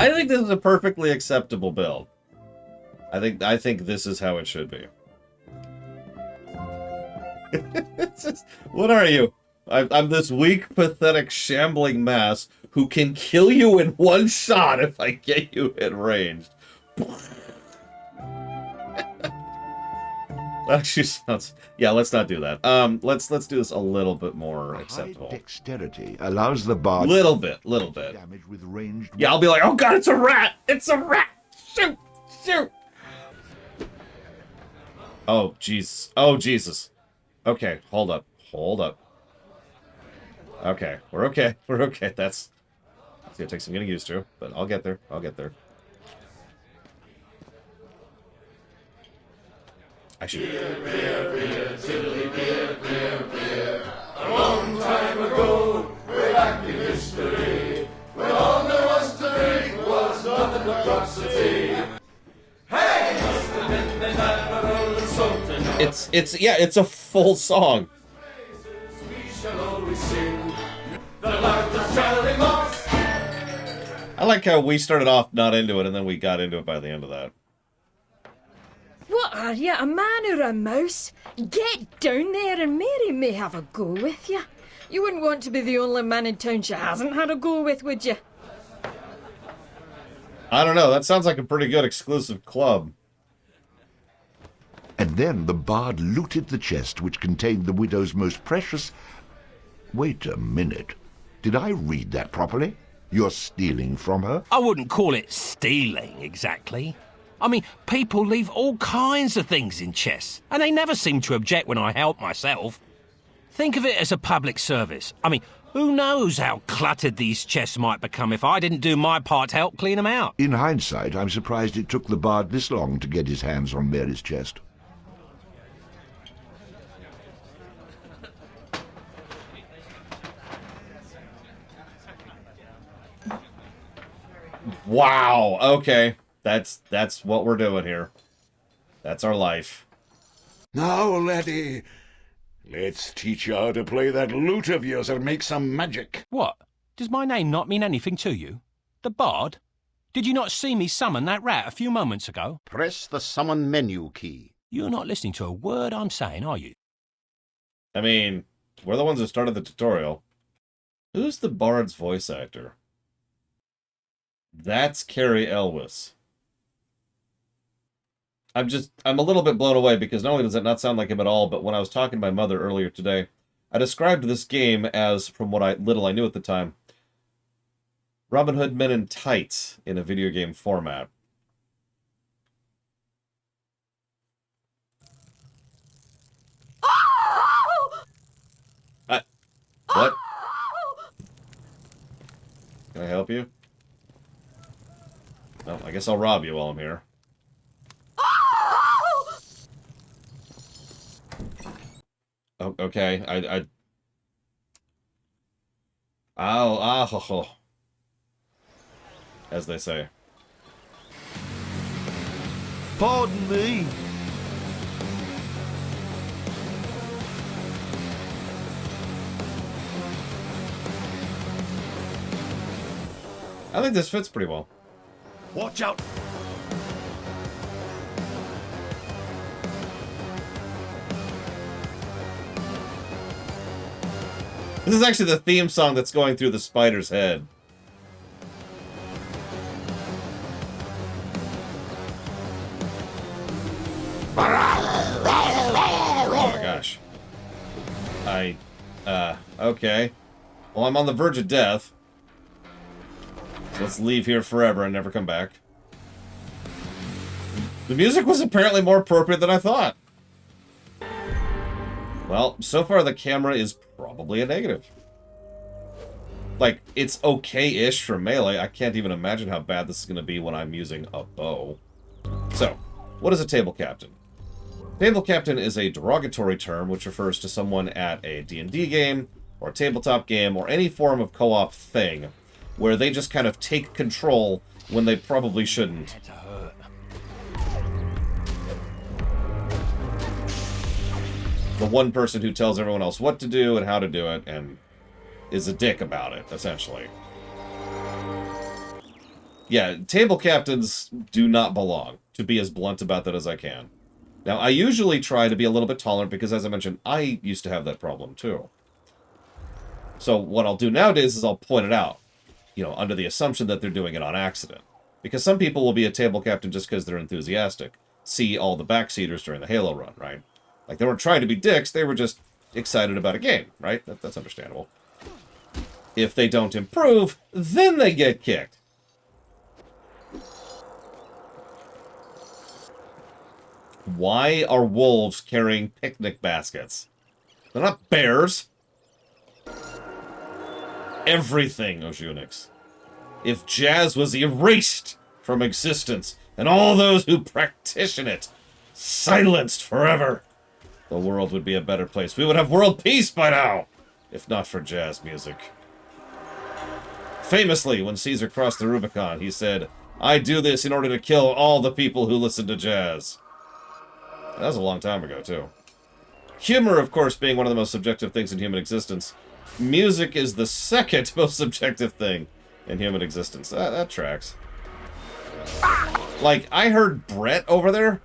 I think this is a perfectly acceptable build. I think this is how it should be. It's just, what are you? I'm this weak, pathetic, shambling mass who can kill you in one shot if I get you at range. Actually sounds... Yeah, let's not do that. Let's do this a little bit more acceptable. High dexterity allows the bard... Little bit. ...damage with ranged... Yeah, I'll be like, oh god, it's a rat! It's a rat! Shoot! Shoot! Oh, Jesus. Oh, Jesus. Okay, hold up. Hold up. Okay, we're okay. We're okay. That's gonna take some getting used to, but I'll get there. I'll get there. I should... Beer, silly beer. A long time ago, way back in history, when all there was to drink was nothing but drops of tea. Hey! Must have been the Admiral and Sultan. It's a full song. We shall always sing the lark of Charlie Moss. I like how we started off not into it, and then we got into it by the end of that. What are you, a man or a mouse? Get down there and Mary may have a go with you. You wouldn't want to be the only man in town she hasn't had a go with, would you? I don't know, that sounds like a pretty good exclusive club. And then the bard looted the chest which contained the widow's most precious... Wait a minute. Did I read that properly? You're stealing from her? I wouldn't call it stealing, exactly. I mean, people leave all kinds of things in chests, and they never seem to object when I help myself. Think of it as a public service. I mean, who knows how cluttered these chests might become if I didn't do my part to help clean them out. In hindsight, I'm surprised it took the bard this long to get his hands on Mary's chest. Wow, okay. That's what we're doing here. That's our life. Now, laddie, let's teach you how to play that lute of yours and make some magic. What? Does my name not mean anything to you? The Bard? Did you not see me summon that rat a few moments ago? Press the summon menu key. You're not listening to a word I'm saying, are you? I mean, we're the ones who started the tutorial. Who's the Bard's voice actor? That's Carrie Elwes. I'm a little bit blown away because not only does it not sound like him at all, but when I was talking to my mother earlier today, I described this game as, from what little I knew at the time, Robin Hood Men in Tights in a video game format. What? Can I help you? Well, I guess I'll rob you while I'm here. Oh, okay, as they say. Pardon me. I think this fits pretty well. Watch out! This is actually the theme song that's going through the spider's head. Oh my gosh. Okay. Well, I'm on the verge of death. So let's leave here forever and never come back. The music was apparently more appropriate than I thought. Well, so far the camera is probably a negative. Like, it's okay-ish for melee. I can't even imagine how bad this is going to be when I'm using a bow. So, what is a table captain? Table captain is a derogatory term which refers to someone at a D&D game, or a tabletop game, or any form of co-op thing, where they just kind of take control when they probably shouldn't. The one person who tells everyone else what to do and how to do it, and is a dick about it, essentially. Yeah, table captains do not belong, to be as blunt about that as I can. Now, I usually try to be a little bit tolerant because, as I mentioned, I used to have that problem too. So what I'll do nowadays is I'll point it out, you know, under the assumption that they're doing it on accident. Because some people will be a table captain just because they're enthusiastic. See all the backseaters during the Halo run, right? Like, they weren't trying to be dicks, they were just excited about a game, right? That's understandable. If they don't improve, then they get kicked. Why are wolves carrying picnic baskets? They're not bears. Everything, Oshunix. If jazz was erased from existence, and all those who practition it silenced forever, the world would be a better place. We would have world peace by now, if not for jazz music. Famously, when Caesar crossed the Rubicon, he said, "I do this in order to kill all the people who listen to jazz." That was a long time ago, too. Humor, of course, being one of the most subjective things in human existence, music is the second most subjective thing in human existence. That tracks. Like, I heard Brett over there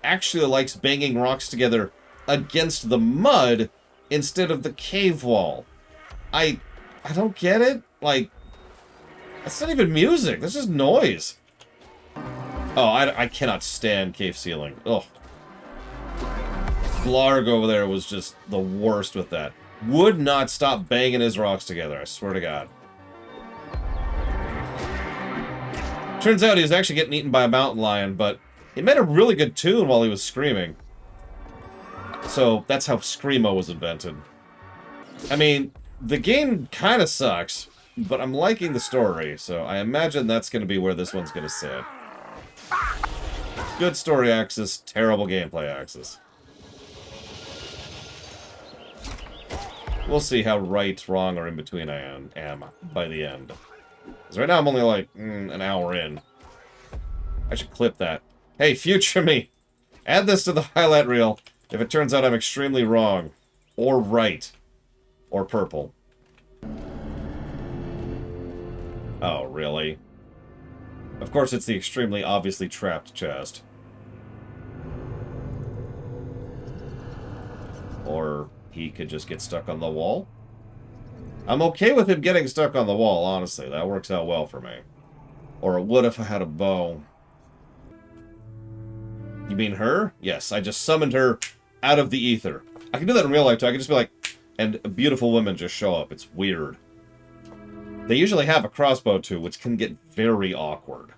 actually likes banging rocks together against the mud instead of the cave wall. I don't get it. Like, that's not even music. That's just noise. Oh, I cannot stand cave ceiling. Ugh. Blarg over there was just the worst with that. Would not stop banging his rocks together, I swear to God. Turns out he was actually getting eaten by a mountain lion, but he made a really good tune while he was screaming. So that's how Screamo was invented. I mean, the game kind of sucks, but I'm liking the story, so I imagine that's going to be where this one's going to sit. Good story axis, terrible gameplay axis. We'll see how right, wrong, or in between I am by the end. Because right now I'm only like an hour in. I should clip that. Hey, future me! Add this to the highlight reel if it turns out I'm extremely wrong. Or right. Or purple. Oh, really? Of course it's the extremely obviously trapped chest. Or he could just get stuck on the wall. I'm okay with him getting stuck on the wall, honestly. That works out well for me. Or it would if I had a bow. You mean her? Yes, I just summoned her out of the ether. I can do that in real life too. I can just be like, and beautiful women just show up. It's weird. They usually have a crossbow too, which can get very awkward.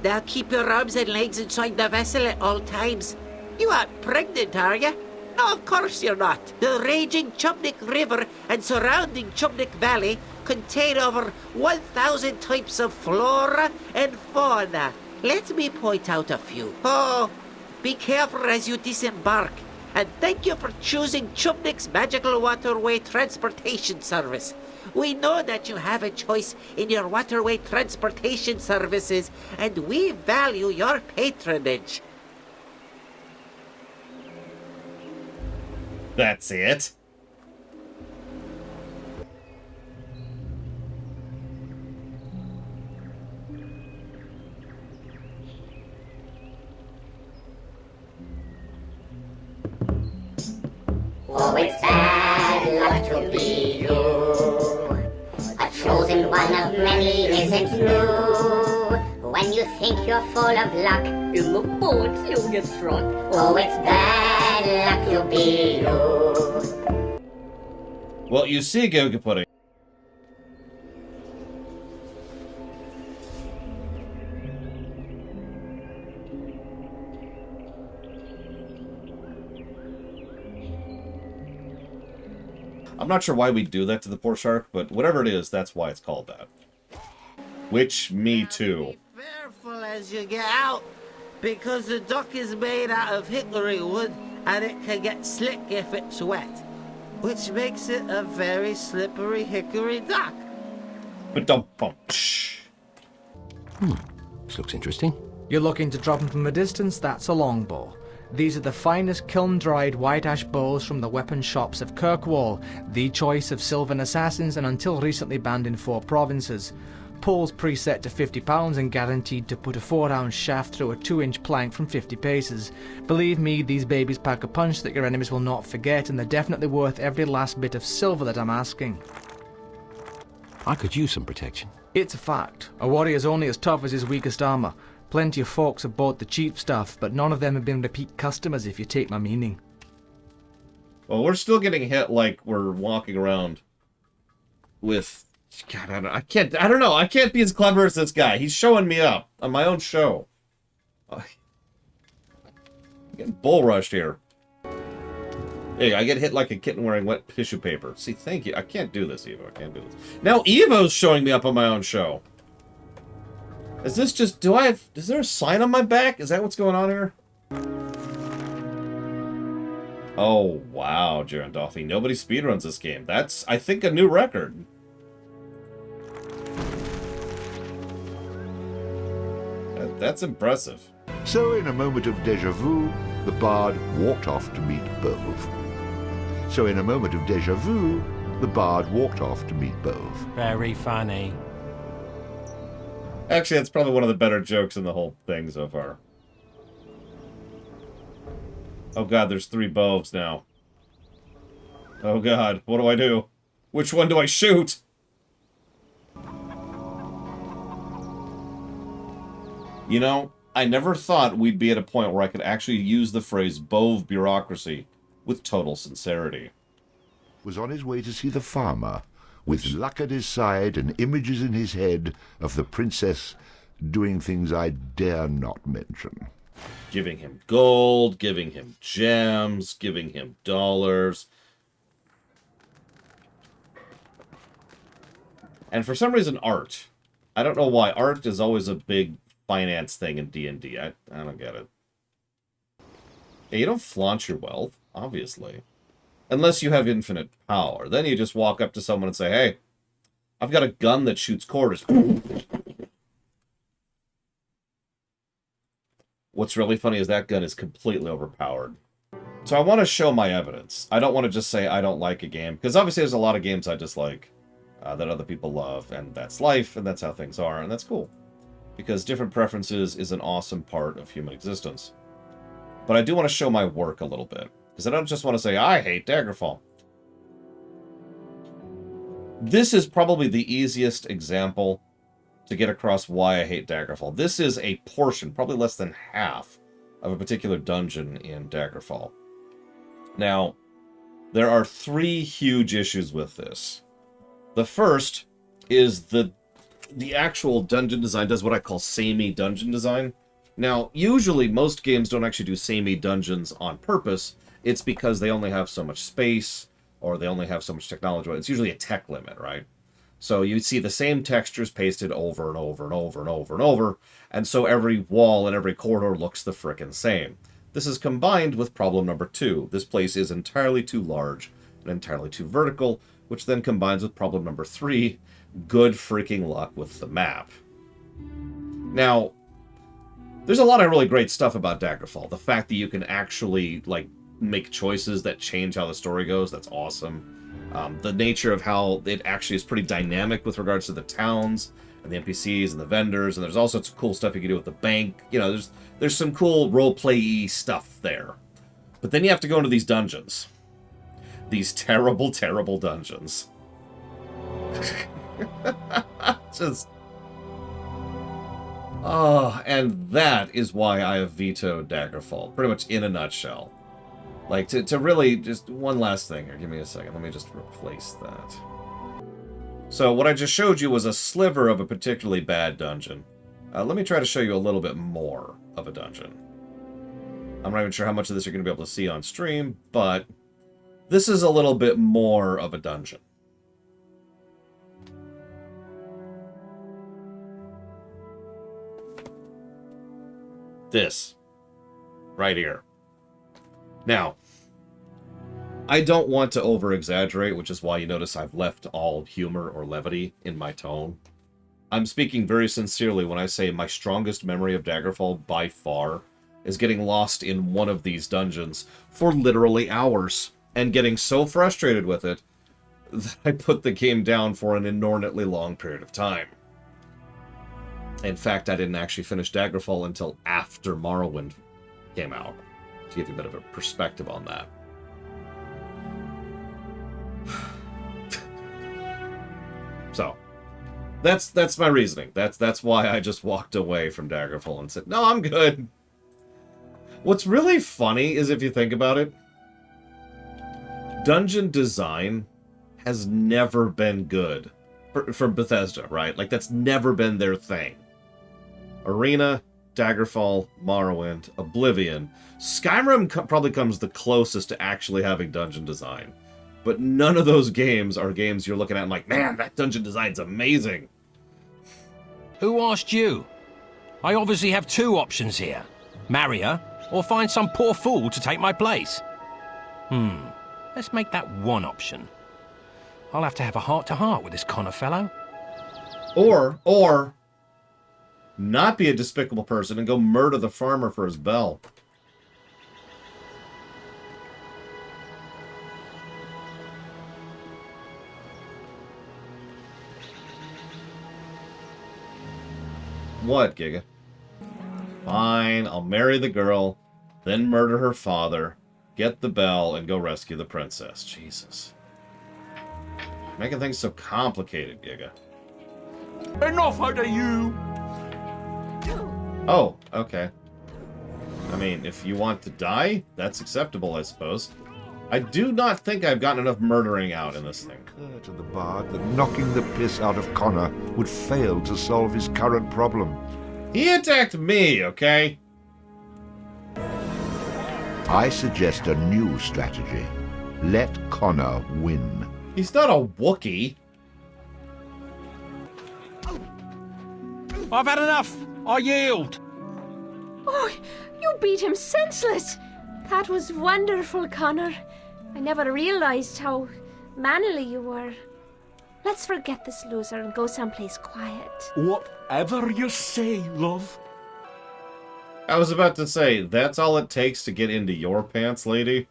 Now keep your arms and legs inside the vessel at all times. You aren't pregnant, are you? No, of course you're not. The raging Chubnik River and surrounding Chubnik Valley contain over 1,000 types of flora and fauna. Let me point out a few. Oh, be careful as you disembark. And thank you for choosing Chubnik's Magical Waterway Transportation Service. We know that you have a choice in your waterway transportation services, and we value your patronage. That's it? Oh, it's bad luck to be you. A chosen one of many isn't new. When you think you're full of luck, in the boats you'll get struck. Oh, it's bad luck to be you. Well, you see, Goga Pudding. I'm not sure why we do that to the poor shark, but whatever it is, that's why it's called that. Which, me too. Be careful as you get out, because the dock is made out of hickory wood, and it can get slick if it's wet, which makes it a very slippery hickory dock. But don't bump. This looks interesting. You're looking to drop him from a distance, that's a longbow. These are the finest kiln-dried white ash bowls from the weapon shops of Kirkwall, the choice of Sylvan assassins and until recently banned in 4 provinces. Poles preset to £50 and guaranteed to put a 4-ounce shaft through a 2-inch plank from 50 paces. Believe me, these babies pack a punch that your enemies will not forget, and they're definitely worth every last bit of silver that I'm asking. I could use some protection. It's a fact. A warrior's only as tough as his weakest armour. Plenty of folks have bought the cheap stuff, but none of them have been repeat customers if you take my meaning. Well, we're still getting hit like we're walking around with... God, I don't know. I can't be as clever as this guy. He's showing me up on my own show. I'm getting bull rushed here. Hey, I get hit like a kitten wearing wet tissue paper. See, thank you. I can't do this, Evo. I can't do this. Now Evo's showing me up on my own show. Is this just... is there a sign on my back? Is that what's going on here? Oh, wow, Jaron Dolphy. Nobody speedruns this game. That's, I think, a new record. That's impressive. So, in a moment of déjà vu, the bard walked off to meet Bove. So, in a moment of déjà vu, the bard walked off to meet Bove. Very funny. Actually, that's probably one of the better jokes in the whole thing so far. Oh god, there's 3 Boves now. Oh god, what do I do? Which one do I shoot? You know, I never thought we'd be at a point where I could actually use the phrase Bove bureaucracy with total sincerity. Was on his way to see the farmer, with luck at his side and images in his head of the princess doing things I dare not mention. Giving him gold, giving him gems, giving him dollars. And for some reason, art. I don't know why. Art is always a big finance thing in D&D. I don't get it. Yeah, you don't flaunt your wealth, obviously. Unless you have infinite power. Then you just walk up to someone and say, hey, I've got a gun that shoots quarters. What's really funny is that gun is completely overpowered. So I want to show my evidence. I don't want to just say I don't like a game. Because obviously there's a lot of games I dislike that other people love. And that's life, and that's how things are, and that's cool. Because different preferences is an awesome part of human existence. But I do want to show my work a little bit. Because I don't just want to say, I hate Daggerfall. This is probably the easiest example to get across why I hate Daggerfall. This is a portion, probably less than half, of a particular dungeon in Daggerfall. Now, there are 3 huge issues with this. The first is the actual dungeon design does what I call samey dungeon design. Now, usually most games don't actually do samey dungeons on purpose. It's because they only have so much space, or they only have so much technology. It's usually a tech limit, right? So you see the same textures pasted over and over and over and over and over, and so every wall and every corridor looks the frickin' same. This is combined with problem number 2. This place is entirely too large and entirely too vertical, which then combines with problem number 3, good freaking luck with the map. Now, there's a lot of really great stuff about Daggerfall. The fact that you can actually, like, make choices that change how the story goes, that's awesome. The nature of how it actually is pretty dynamic with regards to the towns and the NPCs and the vendors, and there's all sorts of cool stuff you can do with the bank. You know, there's some cool role-play-y stuff there. But then you have to go into these dungeons. These terrible, terrible dungeons. Just... Oh, and that is why I have vetoed Daggerfall, pretty much in a nutshell. Like, to really, just one last thing here. Give me a second. Let me just replace that. So, what I just showed you was a sliver of a particularly bad dungeon. Let me try to show you a little bit more of a dungeon. I'm not even sure how much of this you're going to be able to see on stream, but this is a little bit more of a dungeon. This. Right here. Now, I don't want to over-exaggerate, which is why you notice I've left all humor or levity in my tone. I'm speaking very sincerely when I say my strongest memory of Daggerfall, by far, is getting lost in one of these dungeons for literally hours, and getting so frustrated with it that I put the game down for an inordinately long period of time. In fact, I didn't actually finish Daggerfall until after Morrowind came out, to give you a bit of a perspective on that. So, that's my reasoning. That's why I just walked away from Daggerfall and said, no, I'm good. What's really funny is, if you think about it, dungeon design has never been good for Bethesda, right? Like, that's never been their thing. Arena, Daggerfall, Morrowind, Oblivion. Skyrim probably comes the closest to actually having dungeon design. But none of those games are games you're looking at and like, man, that dungeon design's amazing. Who asked you? I obviously have two options here. Marry her, or find some poor fool to take my place. Let's make that one option. I'll have to have a heart-to-heart with this Connor fellow. Or not be a despicable person and go murder the farmer for his bell. What, Giga? Fine, I'll marry the girl, then murder her father, get the bell, and go rescue the princess. Jesus. Making things so complicated, Giga. Enough out of you! Oh, okay. I mean, if you want to die, that's acceptable, I suppose. I do not think I've gotten enough murdering out in this thing. To the bard that knocking the piss out of Connor would fail to solve his current problem. He attacked me, okay? I suggest a new strategy. Let Connor win. He's not a Wookiee. I've had enough. I yield. Oh, you beat him senseless. That was wonderful, Connor. I never realized how manly you were. Let's forget this loser and go someplace quiet. Whatever you say, love. I was about to say, that's all it takes to get into your pants, lady?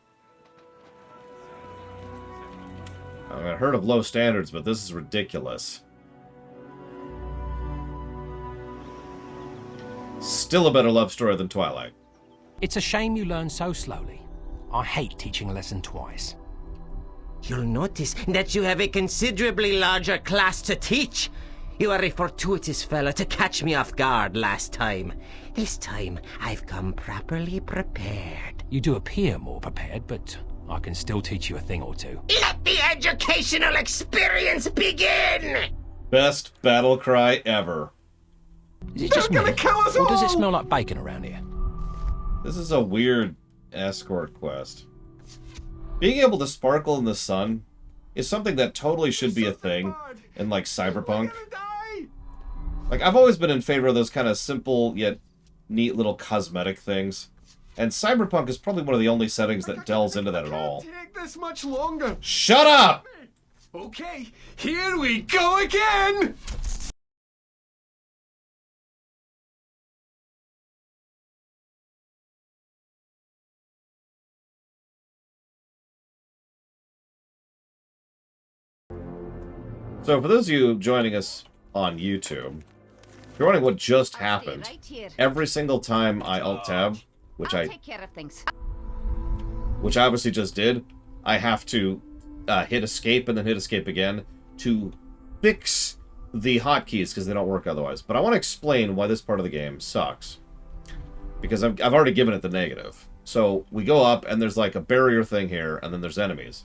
I've heard of low standards, but this is ridiculous. Still a better love story than Twilight. It's a shame you learn so slowly. I hate teaching a lesson twice. You'll notice that you have a considerably larger class to teach. You are a fortuitous fellow to catch me off guard last time. This time, I've come properly prepared. You do appear more prepared, but I can still teach you a thing or two. Let the educational experience begin! Best battle cry ever. Is it just me, or does it smell like bacon around here? This is a weird escort quest. Being able to sparkle in the sun is something that totally should be a thing in, like, Cyberpunk. Like, I've always been in favor of those kind of simple yet neat little cosmetic things. And Cyberpunk is probably one of the only settings that delves into that at all. Take this much longer. Shut up! Okay, here we go again! So for those of you joining us on YouTube, if you're wondering what just happened, every single time I Alt-Tab, which I obviously just did, I have to hit escape and then hit escape again to fix the hotkeys because they don't work otherwise. But I want to explain why this part of the game sucks. Because I've already given it the negative. So we go up and there's like a barrier thing here and then there's enemies.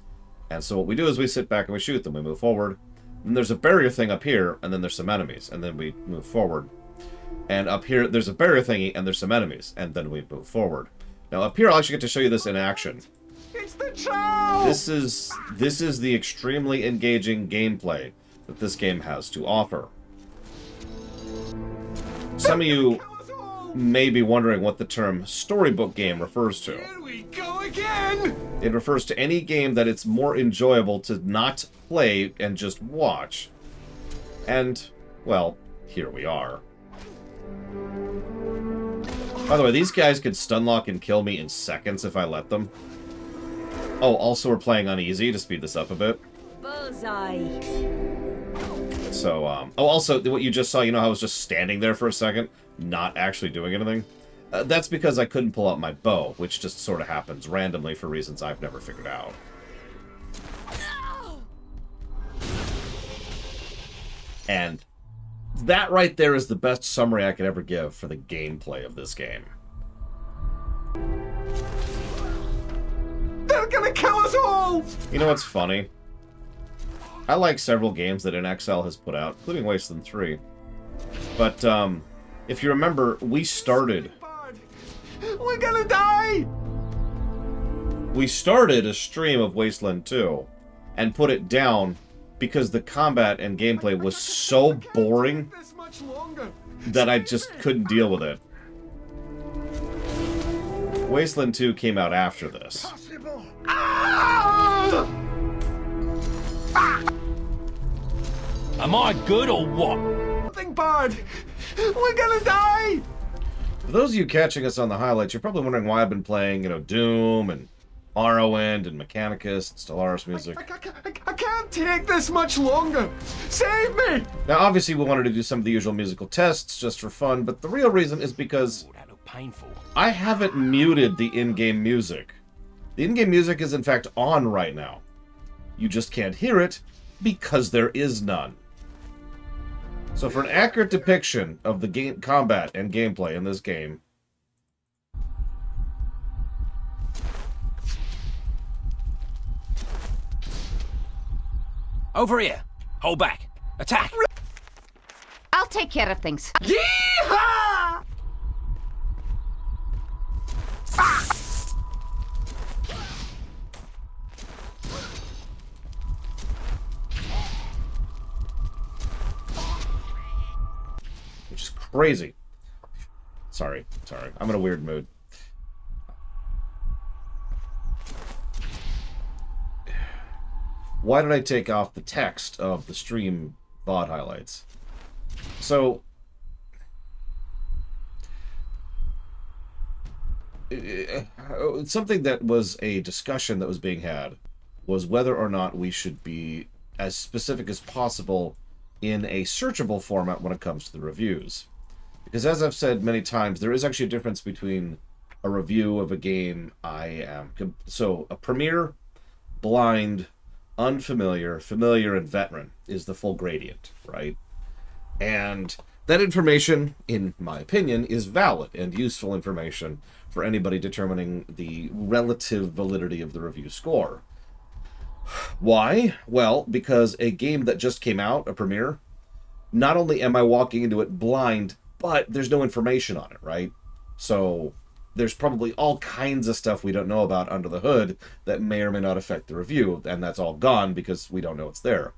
And so what we do is we sit back and we shoot them. We move forward. And there's a barrier thing up here, and then there's some enemies, and then we move forward. And up here, there's a barrier thingy, and there's some enemies, and then we move forward. Now up here, I'll actually get to show you this in action. It's the troll! This is the extremely engaging gameplay that this game has to offer. Some of you may be wondering what the term storybook game refers to. Here we go again! It refers to any game that it's more enjoyable to not play and just watch. And, well, here we are. By the way, these guys could stunlock and kill me in seconds if I let them. Oh, also we're playing on easy to speed this up a bit. Bullseye. So, oh, also, what you just saw, you know how I was just standing there for a second, not actually doing anything? That's because I couldn't pull out my bow, which just sort of happens randomly for reasons I've never figured out. And that right there is the best summary I could ever give for the gameplay of this game. They're gonna kill us all! You know what's funny? I like several games that NXL has put out, including Wasteland 3. But, if you remember, we started... We're gonna die! We started a stream of Wasteland 2 and put it down because the combat and gameplay was so boring that I just couldn't deal with it. Wasteland 2 came out after this. Am I good or what? Nothing bad! We're gonna die! For those of you catching us on the highlights, you're probably wondering why I've been playing, you know, Doom and Morrowind and Mechanicus and Stellaris music. I can't take this much longer! Save me! Now, obviously, we wanted to do some of the usual musical tests just for fun, but the real reason is because I haven't muted the in-game music. The in-game music is, in fact, on right now. You just can't hear it because there is none. So for an accurate depiction of the game combat and gameplay in this game, Over here. Hold back. Attack. I'll take care of things. Yeehaw! which is crazy. Sorry. I'm in a weird mood. Why did I take off the text of the stream VOD highlights? So, something that was a discussion that was being had was whether or not we should be as specific as possible in a searchable format when it comes to the reviews. Because as I've said many times, there is actually a difference between a review of a game so a premier, blind, unfamiliar, familiar, and veteran is the full gradient, right? And that information, in my opinion, is valid and useful information for anybody determining the relative validity of the review score. Why? Well, because a game that just came out, a premiere, not only am I walking into it blind, but there's no information on it, right? So there's probably all kinds of stuff we don't know about under the hood that may or may not affect the review, and that's all gone because we don't know it's there.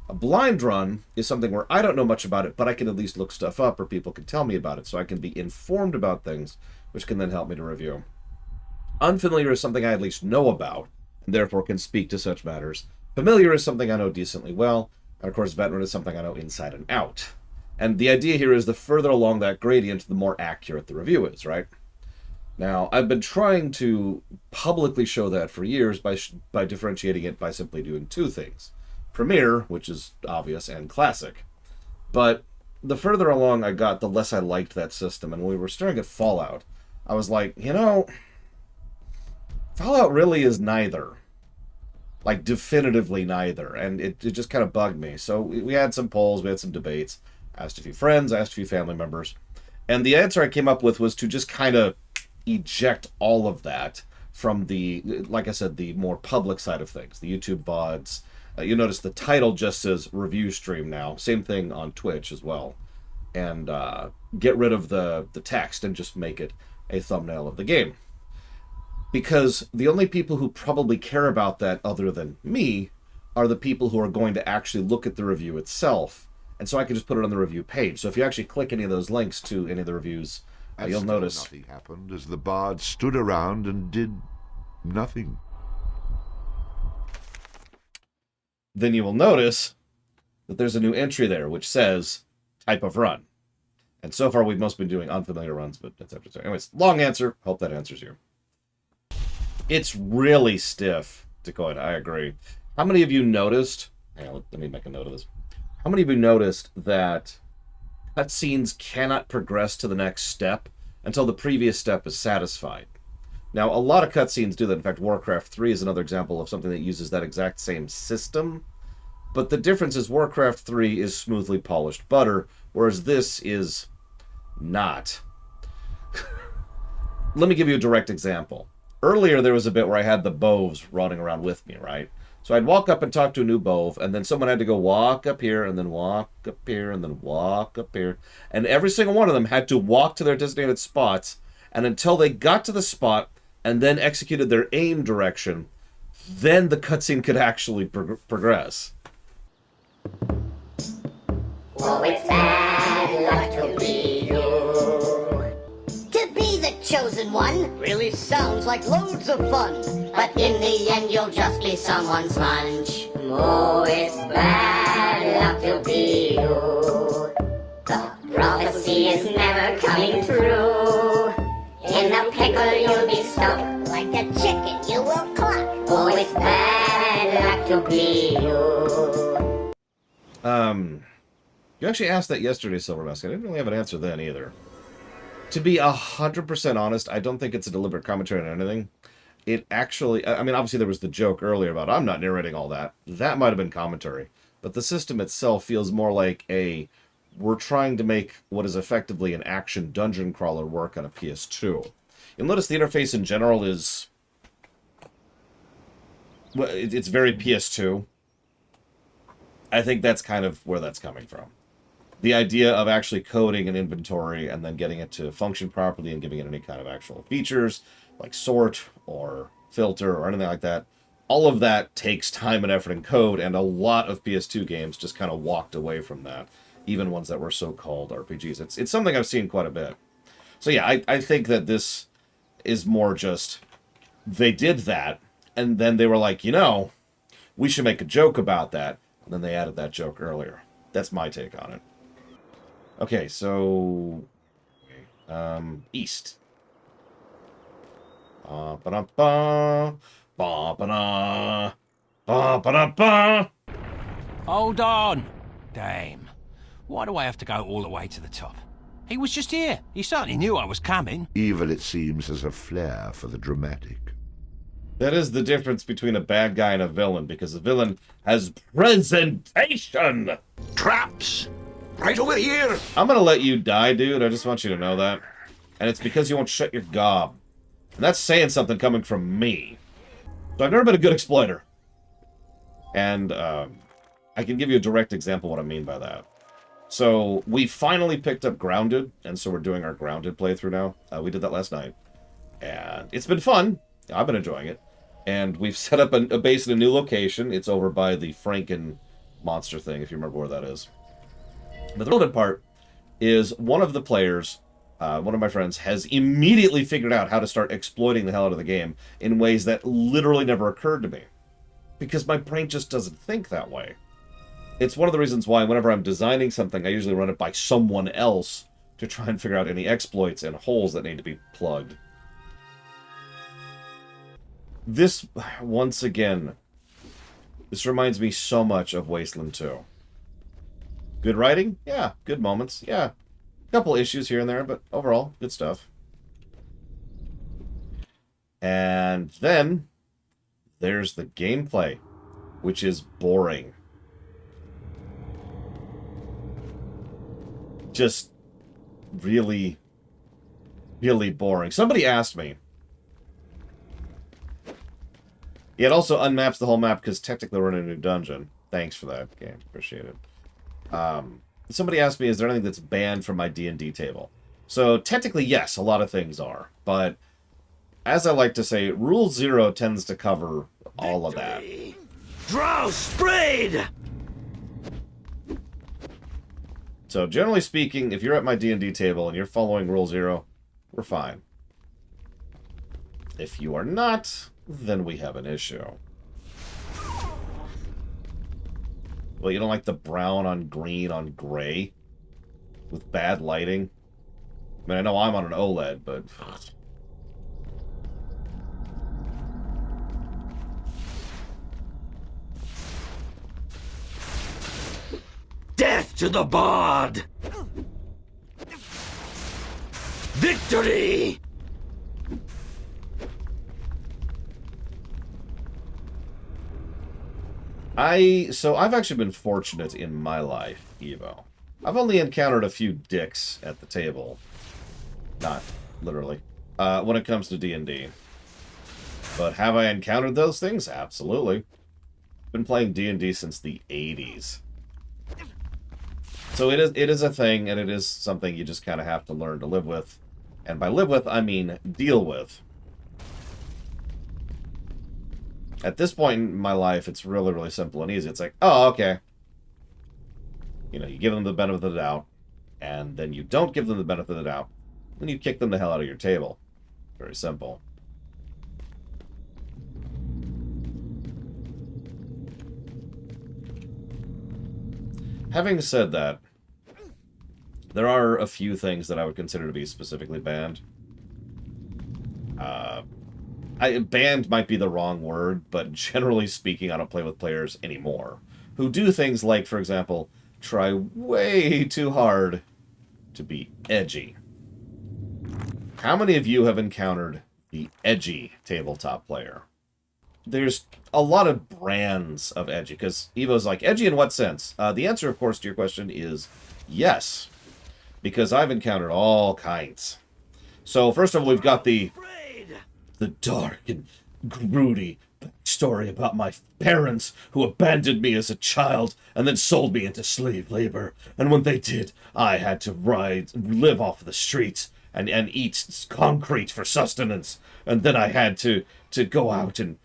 A blind run is something where I don't know much about it, but I can at least look stuff up or people can tell me about it, so I can be informed about things, which can then help me to review. Unfamiliar is something I at least know about, and therefore can speak to such matters. Familiar is something I know decently well, and of course veteran is something I know inside and out. And the idea here is the further along that gradient, the more accurate the review is, right? Now, I've been trying to publicly show that for years by differentiating it by simply doing two things. Premier, which is obvious, and classic. But the further along I got, the less I liked that system. And when we were staring at Fallout, I was like, you know, Fallout really is neither. Like, definitively neither. And it just kind of bugged me. So we had some polls, we had some debates. Asked a few friends, asked a few family members. And the answer I came up with was to just kind of eject all of that from the, like I said, the more public side of things, the YouTube VODs. You notice the title just says review stream now. Same thing on Twitch as well. And get rid of the text and just make it a thumbnail of the game. Because the only people who probably care about that other than me are the people who are going to actually look at the review itself. And so I can just put it on the review page. So if you actually click any of those links to any of the reviews, you'll notice nothing happened as the bard stood around and did nothing. Then you will notice that there's a new entry there which says type of run. And so far, we've mostly been doing unfamiliar runs, but etc. So anyways, long answer. Hope that answers you. It's really stiff, Dakota. I agree. How many of you noticed... Hang on, let me make a note of this. How many of you noticed that cutscenes cannot progress to the next step until the previous step is satisfied? Now, a lot of cutscenes do that. In fact, Warcraft 3 is another example of something that uses that exact same system. But the difference is Warcraft 3 is smoothly polished butter, whereas this is not. Let me give you a direct example. Earlier, there was a bit where I had the bows running around with me, right? So I'd walk up and talk to a new bove, and then someone had to go walk up here, and then walk up here, and then walk up here. And every single one of them had to walk to their designated spots, and until they got to the spot and then executed their aim direction, then the cutscene could actually progress. Oh, it's bad luck to be you. To be the chosen one really sounds like loads of fun. But in the end, you'll just be someone's lunch. Oh, it's bad luck to be you. The prophecy is never coming true. In the pickle, you'll be stuck. Like a chicken, you will cluck. Oh, it's bad luck to be you. You actually asked that yesterday, Silvermask. I didn't really have an answer then either. To be 100% honest, I don't think it's a deliberate commentary on anything. It actually, I mean, obviously there was the joke earlier about I'm not narrating all that. That might have been commentary. But the system itself feels more like we're trying to make what is effectively an action dungeon crawler work on a PS2. You'll notice the interface in general is, well, it's very PS2. I think that's kind of where that's coming from. The idea of actually coding an inventory and then getting it to function properly and giving it any kind of actual features, like sort or filter or anything like that, all of that takes time and effort and code, and a lot of PS2 games just kind of walked away from that, even ones that were so-called RPGs. It's something I've seen quite a bit. So yeah, I think that this is more just, they did that, and then they were like, you know, we should make a joke about that, and then they added that joke earlier. That's my take on it. Okay, so east. Ba-ba-da-ba, ba-ba-da, ba-ba-da-ba. Hold on. Damn. Why do I have to go all the way to the top? He was just here. He certainly knew I was coming. Evil, it seems, has a flair for the dramatic. That is the difference between a bad guy and a villain, because a villain has presentation. Traps! Right over here! I'm gonna let you die, dude. I just want you to know that. And it's because you won't shut your gob. And that's saying something coming from me. So I've never been a good exploiter. And I can give you a direct example of what I mean by that. So we finally picked up Grounded, and so we're doing our Grounded playthrough now. We did that last night. And it's been fun. I've been enjoying it. And we've set up a base in a new location. It's over by the Franken monster thing, if you remember where that is. But the relevant part is one of the players, one of my friends, has immediately figured out how to start exploiting the hell out of the game in ways that literally never occurred to me. Because my brain just doesn't think that way. It's one of the reasons why whenever I'm designing something, I usually run it by someone else to try and figure out any exploits and holes that need to be plugged. This, once again, this reminds me so much of Wasteland 2. Good writing? Yeah. Good moments? Yeah. A couple issues here and there, but overall, good stuff. And then, there's the gameplay, which is boring. Just really, really boring. Somebody asked me. It also unmaps the whole map because technically we're in a new dungeon. Thanks for that, game. Appreciate it. Somebody asked me, is there anything that's banned from my D&D table? So technically, yes, a lot of things are. But as I like to say, Rule 0 tends to cover all of that. Drow sprayed! So generally speaking, if you're at my D&D table and you're following Rule 0, we're fine. If you are not, then we have an issue. Well, you don't like the brown on green on gray? with bad lighting. I mean, I know I'm on an OLED, but... Death to the bard! Victory! So I've actually been fortunate in my life, Evo. I've only encountered a few dicks at the table. Not literally. When it comes to D&D. But have I encountered those things? Absolutely. Been playing D&D since the 80s. So it is a thing, and it is something you just kind of have to learn to live with. And by live with, I mean deal with. At this point in my life, it's really, really simple and easy. It's like, oh, okay. You know, you give them the benefit of the doubt, and then you don't give them the benefit of the doubt, then you kick them the hell out of your table. Very simple. Having said that, there are a few things that I would consider to be specifically banned. Banned might be the wrong word, but generally speaking, I don't play with players anymore who do things like, for example, try way too hard to be edgy. How many of you have encountered the edgy tabletop player? There's a lot of brands of edgy, because Evo's like, edgy in what sense? The answer, of course, to your question is yes, because I've encountered all kinds. So, first of all, we've got the dark and broody story about my parents who abandoned me as a child and then sold me into slave labor. And when they did, I had to live off the streets and eat concrete for sustenance. And then I had to go out and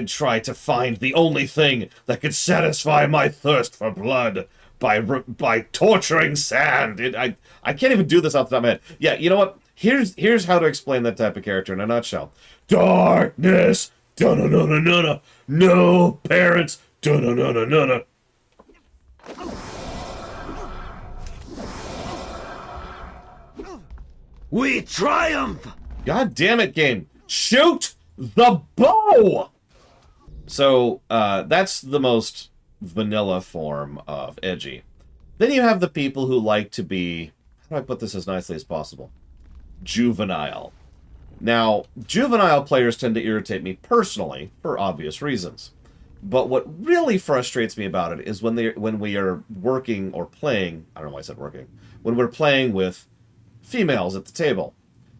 try to find the only thing that could satisfy my thirst for blood by torturing sand. I can't even do this off the top of my head. Yeah, you know what? Here's how to explain that type of character in a nutshell. Darkness, da-na-na-na-na-na, no parents, da-na-na-na-na-na. We triumph! God damn it, game. Shoot the bow! So, that's the most vanilla form of edgy. Then you have the people who like to be, how do I put this as nicely as possible? Juvenile. Now, juvenile players tend to irritate me personally, for obvious reasons. But what really frustrates me about it is when we are working or playing, I don't know why I said working, when we're playing with females at the table.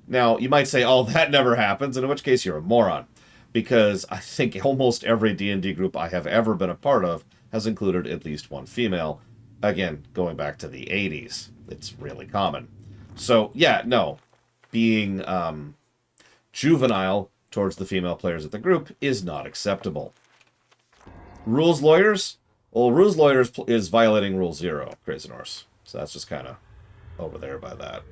Now, you might say, oh, that never happens, in which case you're a moron. Because I think almost every D&D group I have ever been a part of has included at least one female. Again, going back to the 80s, it's really common. So, yeah, no. Being juvenile towards the female players of the group is not acceptable. Rules lawyers? Well, rules lawyers is violating Rule 0, Crazy Norse. So that's just kind of over there by that.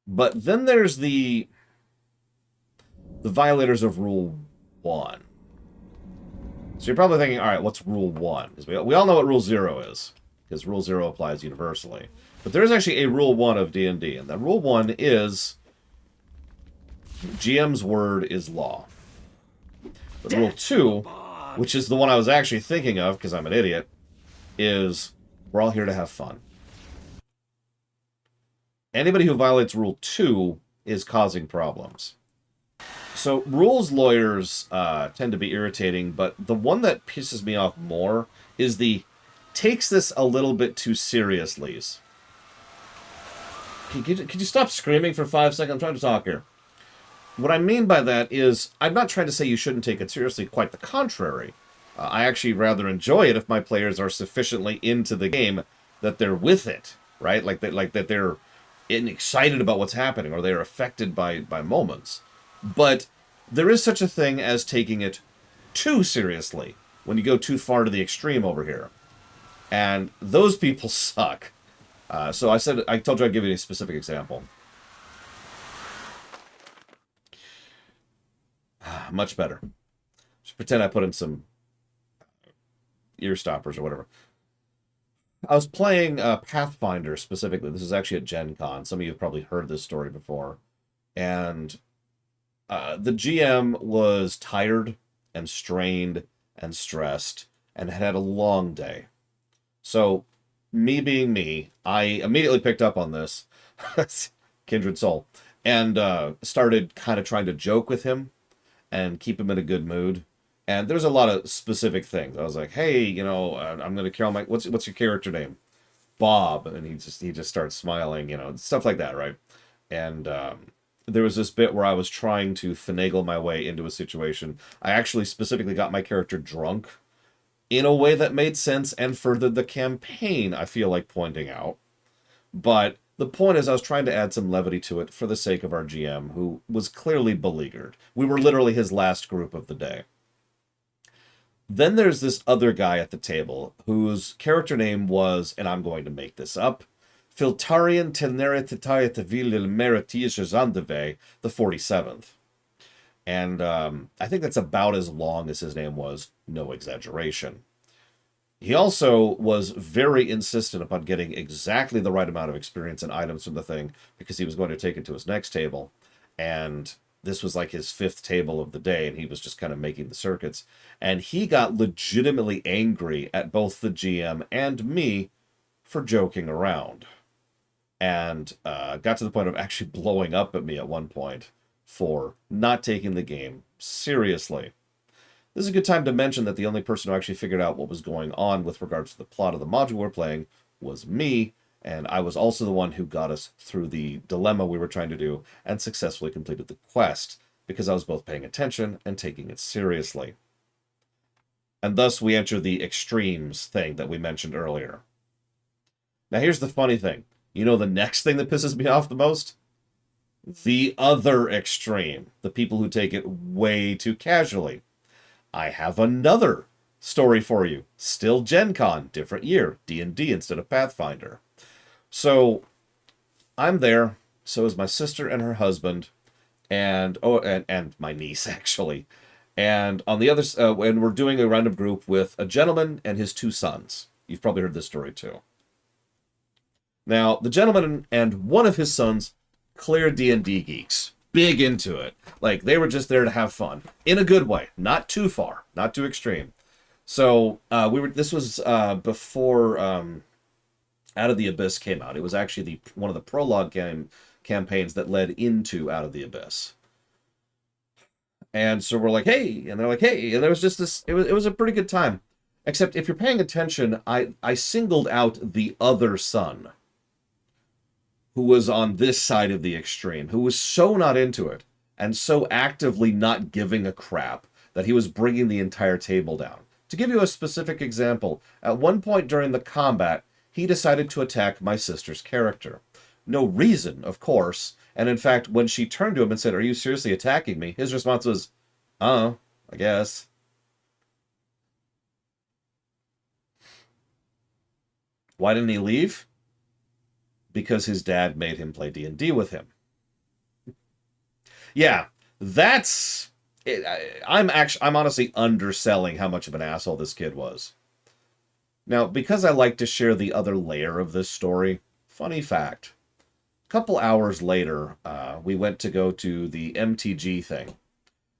But then there's the violators of Rule 1. So you're probably thinking, all right, what's Rule 1? Because we all know what Rule 0 is, because Rule 0 applies universally. But there is actually a Rule 1 of D&D, and that Rule 1 is GM's word is law. But Rule 2, which is the one I was actually thinking of, because I'm an idiot, is we're all here to have fun. Anybody who violates Rule 2 is causing problems. So rules lawyers tend to be irritating, but the one that pisses me off more is the takes this a little bit too seriously. Could you stop screaming for 5 seconds? I'm trying to talk here. What I mean by that is, I'm not trying to say you shouldn't take it seriously, quite the contrary. I actually rather enjoy it if my players are sufficiently into the game that they're with it, right? Like that they're excited about what's happening, or they're affected by moments. But there is such a thing as taking it too seriously, when you go too far to the extreme over here. And those people suck. So I told you I'd give you a specific example. Much better. Just pretend I put in some ear stoppers or whatever. I was playing Pathfinder specifically. This is actually at Gen Con. Some of you have probably heard this story before. And the GM was tired and strained and stressed and had a long day. So, me being me, I immediately picked up on this, kindred soul, and started kind of trying to joke with him and keep him in a good mood. And there's a lot of specific things. I was like, hey, you know, I'm going to carry my, what's your character name? Bob. And he just starts smiling, you know, stuff like that, right? And there was this bit where I was trying to finagle my way into a situation. I actually specifically got my character drunk in a way that made sense and furthered the campaign, I feel like pointing out. But the point is I was trying to add some levity to it for the sake of our GM, who was clearly beleaguered. We were literally his last group of the day. Then there's this other guy at the table whose character name was, and I'm going to make this up, Filtarian Teneretitayatavil Meritish Zandave, the 47th. And I think that's about as long as his name was, no exaggeration. He also was very insistent upon getting exactly the right amount of experience and items from the thing because he was going to take it to his next table. And this was like his 5th table of the day, and he was just kind of making the circuits. And he got legitimately angry at both the GM and me for joking around. And got to the point of actually blowing up at me at one point for not taking the game seriously. This is a good time to mention that the only person who actually figured out what was going on with regards to the plot of the module we're playing was me, and I was also the one who got us through the dilemma we were trying to do and successfully completed the quest, because I was both paying attention and taking it seriously. And thus we enter the extremes thing that we mentioned earlier. Now here's the funny thing. You know the next thing that pisses me off the most? The other extreme. The people who take it way too casually. I have another story for you. Still Gen Con, different year. D&D instead of Pathfinder. So, I'm there. So is my sister and her husband. And my niece, actually. And on the other and we're doing a random group with a gentleman and his 2 sons. You've probably heard this story too. Now, the gentleman and one of his sons, clear D&D geeks. Big into it. Like, they were just there to have fun. In a good way. Not too far. Not too extreme. So, this was before Out of the Abyss came out. It was actually one of the prologue campaigns that led into Out of the Abyss. And so we're like, hey, and they're like, hey, and there was just this, it was a pretty good time. Except if you're paying attention, I singled out the other son, who was on this side of the extreme, who was so not into it, and so actively not giving a crap, that he was bringing the entire table down. To give you a specific example, at one point during the combat, he decided to attack my sister's character. No reason, of course, and in fact, when she turned to him and said, "Are you seriously attacking me?" his response was, I guess. Why didn't he leave? Because his dad made him play D&D with him. Yeah, that's it. I'm honestly underselling how much of an asshole this kid was. Now, because I like to share the other layer of this story, funny fact. A couple hours later, we went to go to the MTG thing.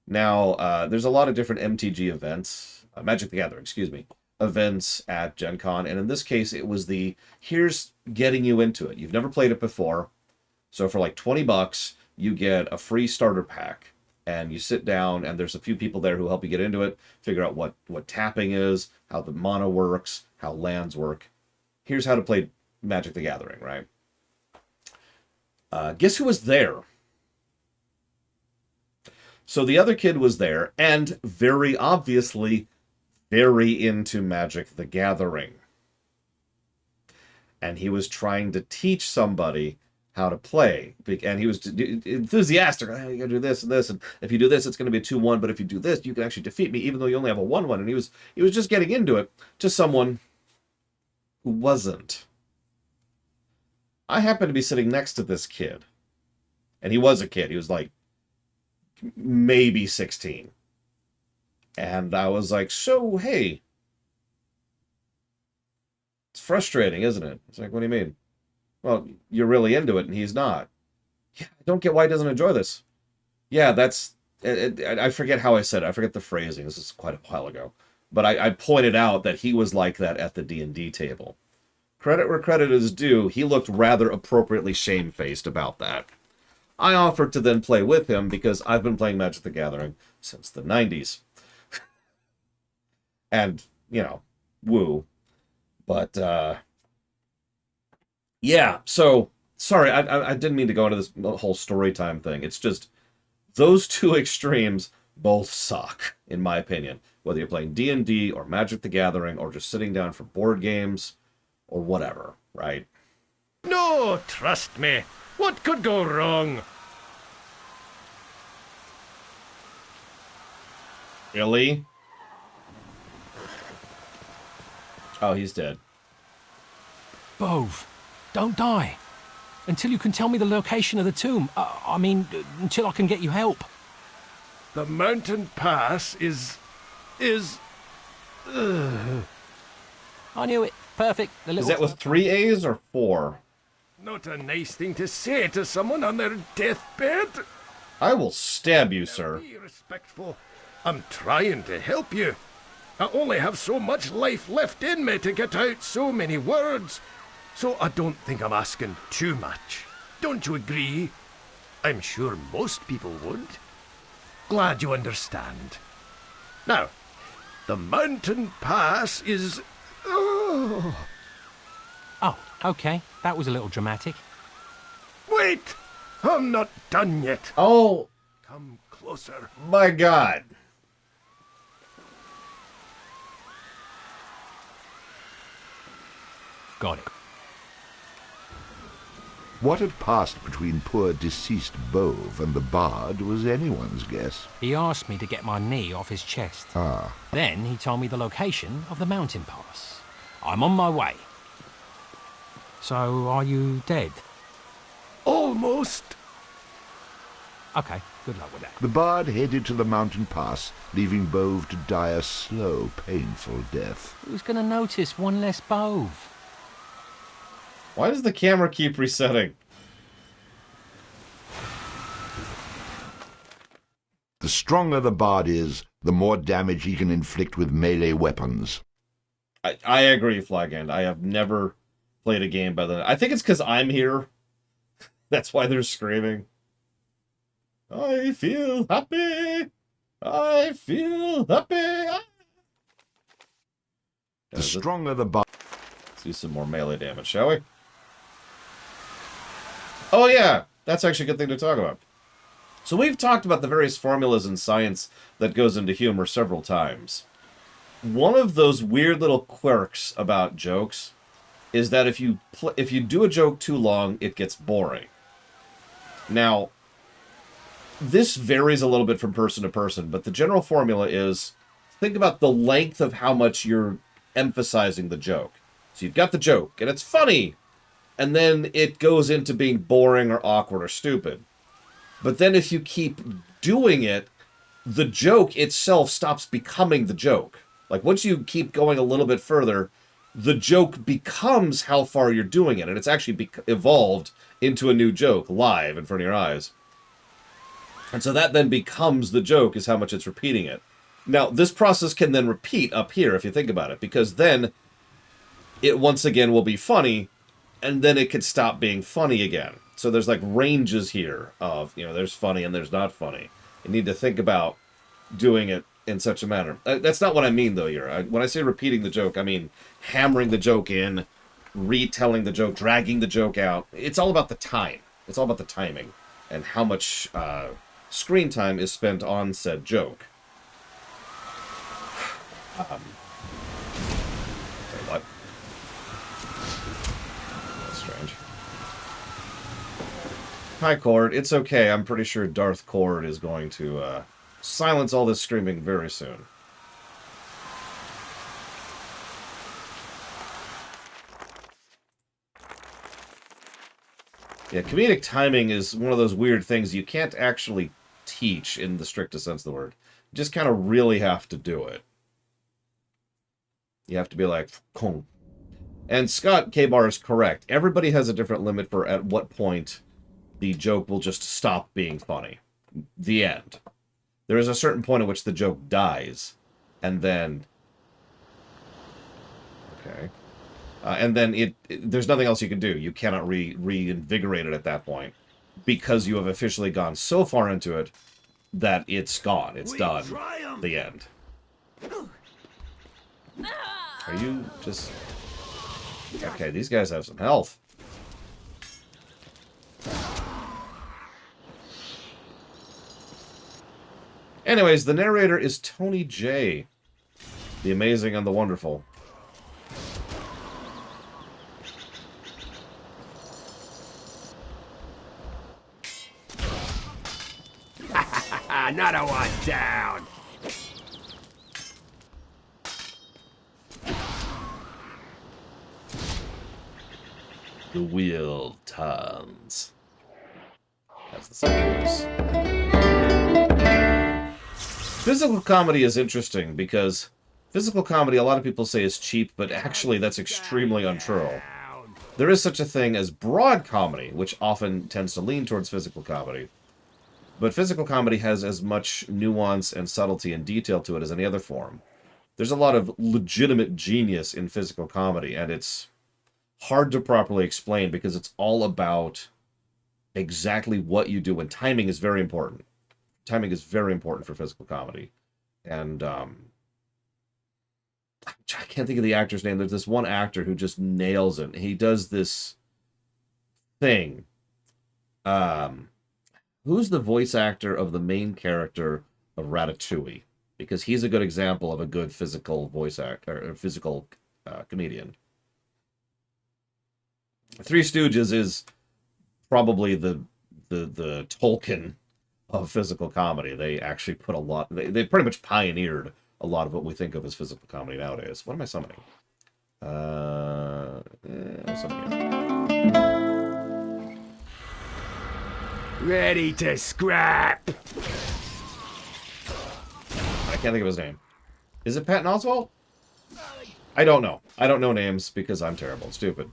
Now, there's a lot of different MTG events, Magic the Gathering, events at Gen Con, and in this case, it was here's getting you into it. You've never played it before, so for like $20, you get a free starter pack, and you sit down, and there's a few people there who help you get into it, figure out what tapping is, how the mana works, how lands work. Here's how to play Magic the Gathering, right? Guess who was there? So the other kid was there, and very obviously very into Magic the Gathering. And he was trying to teach somebody how to play. And he was enthusiastic. Oh, you gotta do this and this, and if you do this, it's going to be a 2-1, but if you do this, you can actually defeat me, even though you only have a 1-1. And he was just getting into it to someone who wasn't. I happened to be sitting next to this kid. And he was a kid. He was like maybe 16. And I was like, so, hey, It's frustrating, isn't it? It's like, what do you mean? Well, you're really into it, and he's not. Yeah, I don't get why he doesn't enjoy this. Yeah, that's... I forget how I said it. I forget the phrasing. This is quite a while ago. But I pointed out that he was like that at the D&D table. Credit where credit is due, he looked rather appropriately shamefaced about that. I offered to then play with him because I've been playing Magic the Gathering since the 90s. And, you know, woo. But, yeah, so, sorry, I didn't mean to go into this whole story time thing. It's just, those two extremes both suck, in my opinion. Whether you're playing D&D or Magic the Gathering or just sitting down for board games or whatever, right? No, trust me. What could go wrong? Really? Oh, he's dead. Bove, don't die. Until you can tell me the location of the tomb. Until I can get you help. The mountain pass is... I knew it. Perfect. Is that with 3 A's or 4? Not a nice thing to say to someone on their deathbed. I will stab you, sir. Be respectful. I'm trying to help you. I only have so much life left in me to get out so many words. So I don't think I'm asking too much. Don't you agree? I'm sure most people would. Glad you understand. Now, the mountain pass is... Oh, okay. That was a little dramatic. Wait! I'm not done yet. Oh. Come closer. My God. Got it. What had passed between poor deceased Bove and the bard was anyone's guess. He asked me to get my knee off his chest. Ah. Then he told me the location of the mountain pass. I'm on my way. So, are you dead? Almost. Okay, good luck with that. The bard headed to the mountain pass, leaving Bove to die a slow, painful death. Who's gonna notice one less Bove? Why does the camera keep resetting? The stronger the bard is, the more damage he can inflict with melee weapons. I agree, Flaghand. I have never played a game by the... I think it's because I'm here. That's why they're screaming. I feel happy. I feel happy. The stronger the bard... Let's do some more melee damage, shall we? Oh yeah, that's actually a good thing to talk about. So we've talked about the various formulas in science that goes into humor several times. One of those weird little quirks about jokes is that if you do a joke too long, it gets boring. Now, this varies a little bit from person to person, but the general formula is, think about the length of how much you're emphasizing the joke. So you've got the joke, and it's funny, and then it goes into being boring or awkward or stupid. But then if you keep doing it, the joke itself stops becoming the joke. Like, once you keep going a little bit further, the joke becomes how far you're doing it, and it's actually evolved into a new joke, live in front of your eyes. And so that then becomes the joke, is how much it's repeating it. Now, this process can then repeat up here, if you think about it, because then it once again will be funny, and then it could stop being funny again. So there's like ranges here of, there's funny and there's not funny. You need to think about doing it in such a manner. That's not what I mean, though, here. When I say repeating the joke, I mean hammering the joke in, retelling the joke, dragging the joke out. It's all about the time. It's all about the timing and how much screen time is spent on said joke. Sorry, what? That's strange. Hi, Cord. It's okay. I'm pretty sure Darth Cord is going to silence all this screaming very soon. Yeah, comedic timing is one of those weird things you can't actually teach in the strictest sense of the word. You just kind of really have to do it. You have to be like, Kong. And Scott K-Bar is correct. Everybody has a different limit for at what point the joke will just stop being funny. The end. There is a certain point at which the joke dies, and then... Okay. And then there's nothing else you can do. You cannot reinvigorate it at that point, because you have officially gone so far into it that it's gone. It's done. The end. Are you just... Okay, these guys have some health. Anyways, the narrator is Tony J. The amazing and the wonderful. Another one down. The wheel turns. That's the song goes. Physical comedy is interesting because physical comedy, a lot of people say, is cheap, but actually that's extremely untrue. There is such a thing as broad comedy, which often tends to lean towards physical comedy. But physical comedy has as much nuance and subtlety and detail to it as any other form. There's a lot of legitimate genius in physical comedy, and it's hard to properly explain because it's all about exactly what you do, and timing is very important. Timing is very important for physical comedy. And I can't think of the actor's name. There's this one actor who just nails it. He does this thing. Who's the voice actor of the main character of Ratatouille? Because he's a good example of a good physical voice actor, or physical comedian. Three Stooges is probably the Tolkien of physical comedy. They actually put a lot... They pretty much pioneered a lot of what we think of as physical comedy nowadays. What am I summoning? I'm summoning it. Ready to scrap. I can't think of his name. Is it Patton Oswalt? I don't know. I don't know names because I'm terrible and stupid.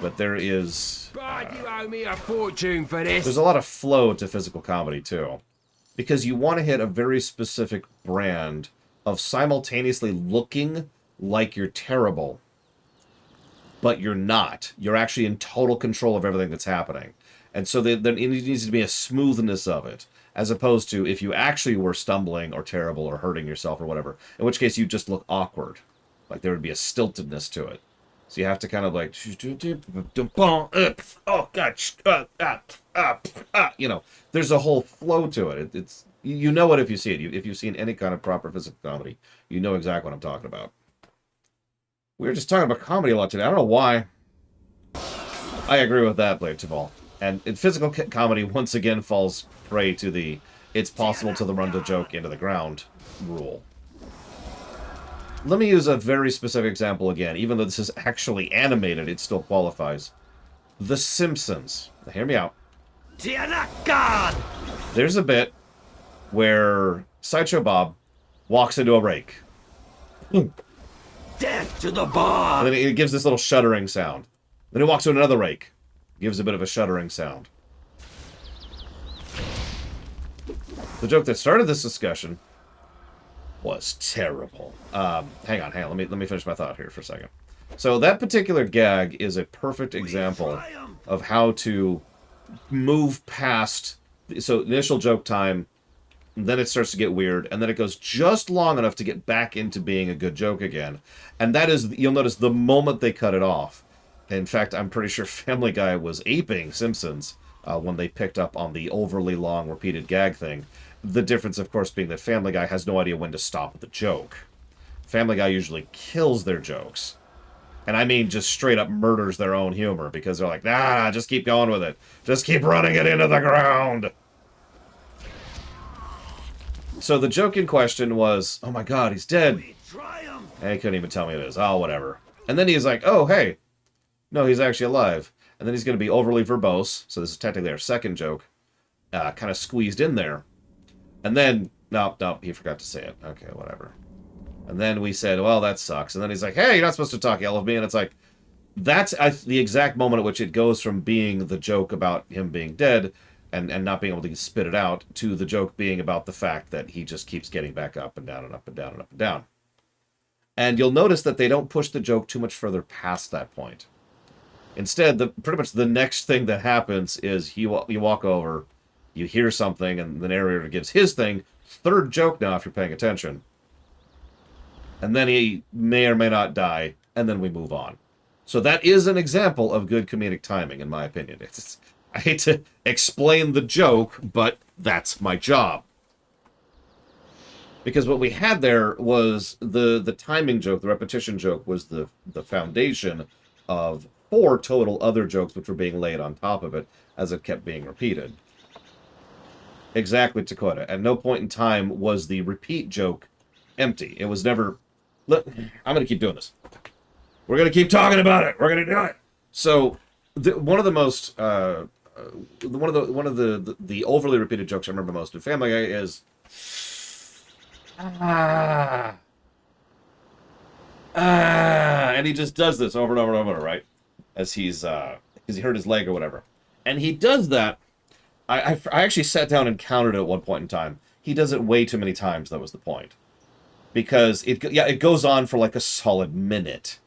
But there is... But you owe me a fortune for this. There's a lot of flow to physical comedy, too. Because you want to hit a very specific brand of simultaneously looking like you're terrible, but you're not. You're actually in total control of everything that's happening. And so there needs to be a smoothness of it, as opposed to if you actually were stumbling or terrible or hurting yourself or whatever, in which case you just look awkward. Like there would be a stiltedness to it. So you have to kind of like, oh god, you know, there's a whole flow to it. It's you know it if you see it. If you've seen any kind of proper physical comedy, you know exactly what I'm talking about. We were just talking about comedy a lot today. I don't know why. I agree with that, Blade Taval. And physical comedy once again falls prey to the "it's possible to run the joke into the ground" rule. Let me use a very specific example again. Even though this is actually animated, it still qualifies. The Simpsons. Now, hear me out. There's a bit where Sideshow Bob walks into a rake. Death to the bar! And then it gives this little shuddering sound. Then he walks to another rake. Gives a bit of a shuddering sound. The joke that started this discussion was terrible. Hang on. Let me finish my thought here for a second. So that particular gag is a perfect example of how to move past... So initial joke time, then it starts to get weird, and then it goes just long enough to get back into being a good joke again. And that is, you'll notice, the moment they cut it off. In fact, I'm pretty sure Family Guy was aping Simpsons when they picked up on the overly long repeated gag thing. The difference, of course, being that Family Guy has no idea when to stop the joke. Family Guy usually kills their jokes. And I mean just straight up murders their own humor, because they're like, nah, just keep going with it. Just keep running it into the ground. So the joke in question was, oh my god, he's dead. And he couldn't even tell me it is. Oh, whatever. And then he's like, oh, hey. No, he's actually alive. And then he's going to be overly verbose. So this is technically our second joke. Kind of squeezed in there. And then, no, he forgot to say it. Okay, whatever. And then we said, well, that sucks. And then he's like, hey, you're not supposed to talk ill of me. And it's like, that's the exact moment at which it goes from being the joke about him being dead and not being able to spit it out to the joke being about the fact that he just keeps getting back up and down and up and down and up and down. And you'll notice that they don't push the joke too much further past that point. Instead, pretty much the next thing that happens is you walk over, you hear something, and the narrator gives his thing. Third joke now, if you're paying attention. And then he may or may not die, and then we move on. So that is an example of good comedic timing, in my opinion. I hate to explain the joke, but that's my job. Because what we had there was the timing joke, the repetition joke, was the foundation of 4 total other jokes which were being laid on top of it as it kept being repeated. Exactly, Dakota. At no point in time was the repeat joke empty. It was never... Look, I'm going to keep doing this. We're going to keep talking about it. We're going to do it. So, one of the most... one of the overly repeated jokes I remember most in Family Guy is... and he just does this over and over and over, right? As he's, because he hurt his leg or whatever. And he does that. I actually sat down and counted it at one point in time. He does it way too many times, that was the point. Because, it goes on for like a solid minute.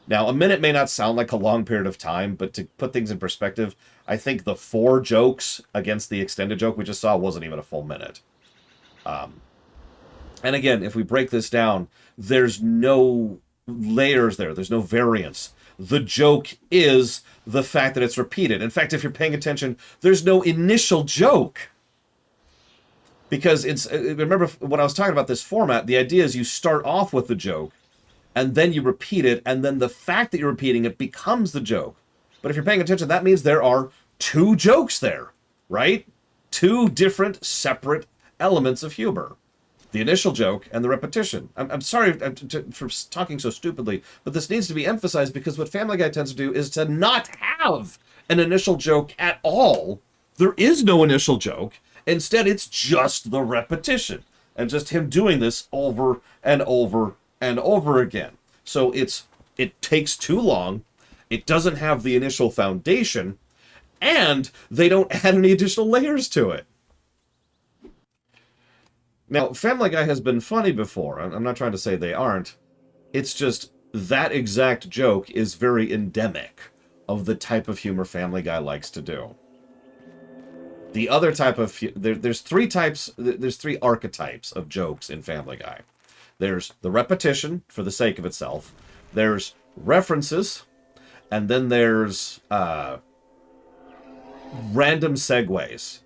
Now, a minute may not sound like a long period of time, but to put things in perspective, I think the 4 jokes against the extended joke we just saw wasn't even a full minute. And again, if we break this down, there's no layers there. There's no variance. The joke is the fact that it's repeated. In fact, if you're paying attention, there's no initial joke. Because remember when I was talking about this format, the idea is you start off with the joke, and then you repeat it, and then the fact that you're repeating it becomes the joke. But if you're paying attention, that means there are 2 jokes there, right? 2 different, separate elements of humor. The initial joke and the repetition. I'm sorry for talking so stupidly, but this needs to be emphasized because what Family Guy tends to do is to not have an initial joke at all. There is no initial joke. Instead, it's just the repetition and just him doing this over and over and over again. So it takes too long. It doesn't have the initial foundation, and they don't add any additional layers to it. Now, Family Guy has been funny before. I'm not trying to say they aren't. It's just that exact joke is very endemic of the type of humor Family Guy likes to do. The other type of... There's 3 types... There's 3 archetypes of jokes in Family Guy. There's the repetition, for the sake of itself. There's references. And then there's random segues.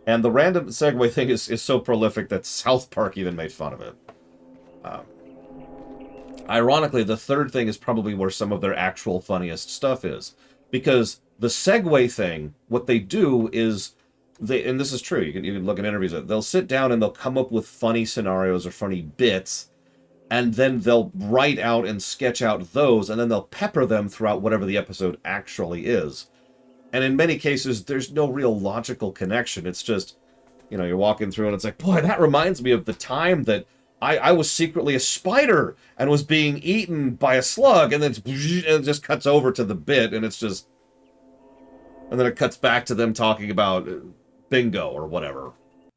And the random segue thing is so prolific that South Park even made fun of it. Ironically, the third thing is probably where some of their actual funniest stuff is. Because the segue thing, what they do is, and this is true, you can look at interviews, they'll sit down and they'll come up with funny scenarios or funny bits, and then they'll write out and sketch out those, and then they'll pepper them throughout whatever the episode actually is. And in many cases, there's no real logical connection. It's just, you're walking through and it's like, boy, that reminds me of the time that I was secretly a spider and was being eaten by a slug, and then it just cuts over to the bit, and it's just... And then it cuts back to them talking about bingo or whatever.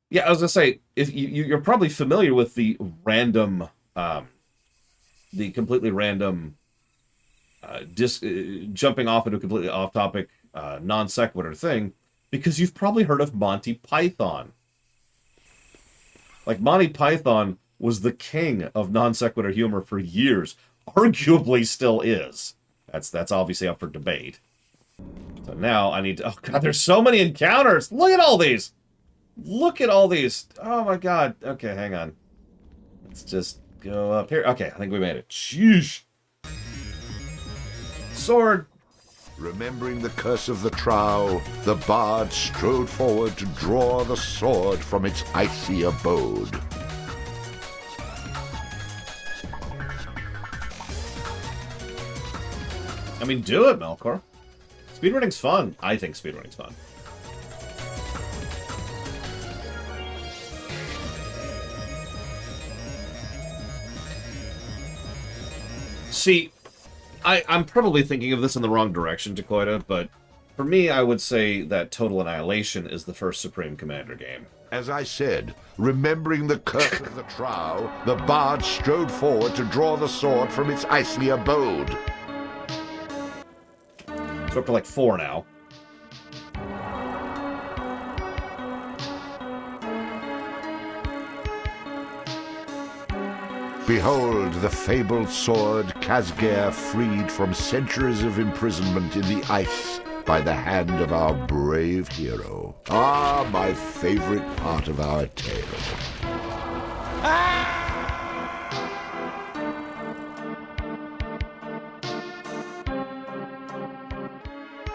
Yeah, I was going to say, if you're probably familiar with the random... the completely random... jumping off into a completely off-topic non sequitur thing, because you've probably heard of Monty Python. Like, Monty Python was the king of non sequitur humor for years. Arguably still is. That's obviously up for debate. So now I need to... Oh, God, there's so many encounters! Look at all these! Look at all these! Oh, my God. Okay, hang on. Let's just go up here. Okay, I think we made it. Sheesh! Sword! Remembering the curse of the trow, the bard strode forward to draw the sword from its icy abode. I mean, do it, Melkor. Speedrunning's fun. I think speedrunning's fun. See, I'm probably thinking of this in the wrong direction, Dakoita, but for me, I would say that Total Annihilation is the first Supreme Commander game. As I said, remembering the curse of the trow, the bard strode forward to draw the sword from its icy abode. So up to like 4 now. Behold the fabled sword Khazgir freed from centuries of imprisonment in the ice by the hand of our brave hero. Ah, my favorite part of our tale.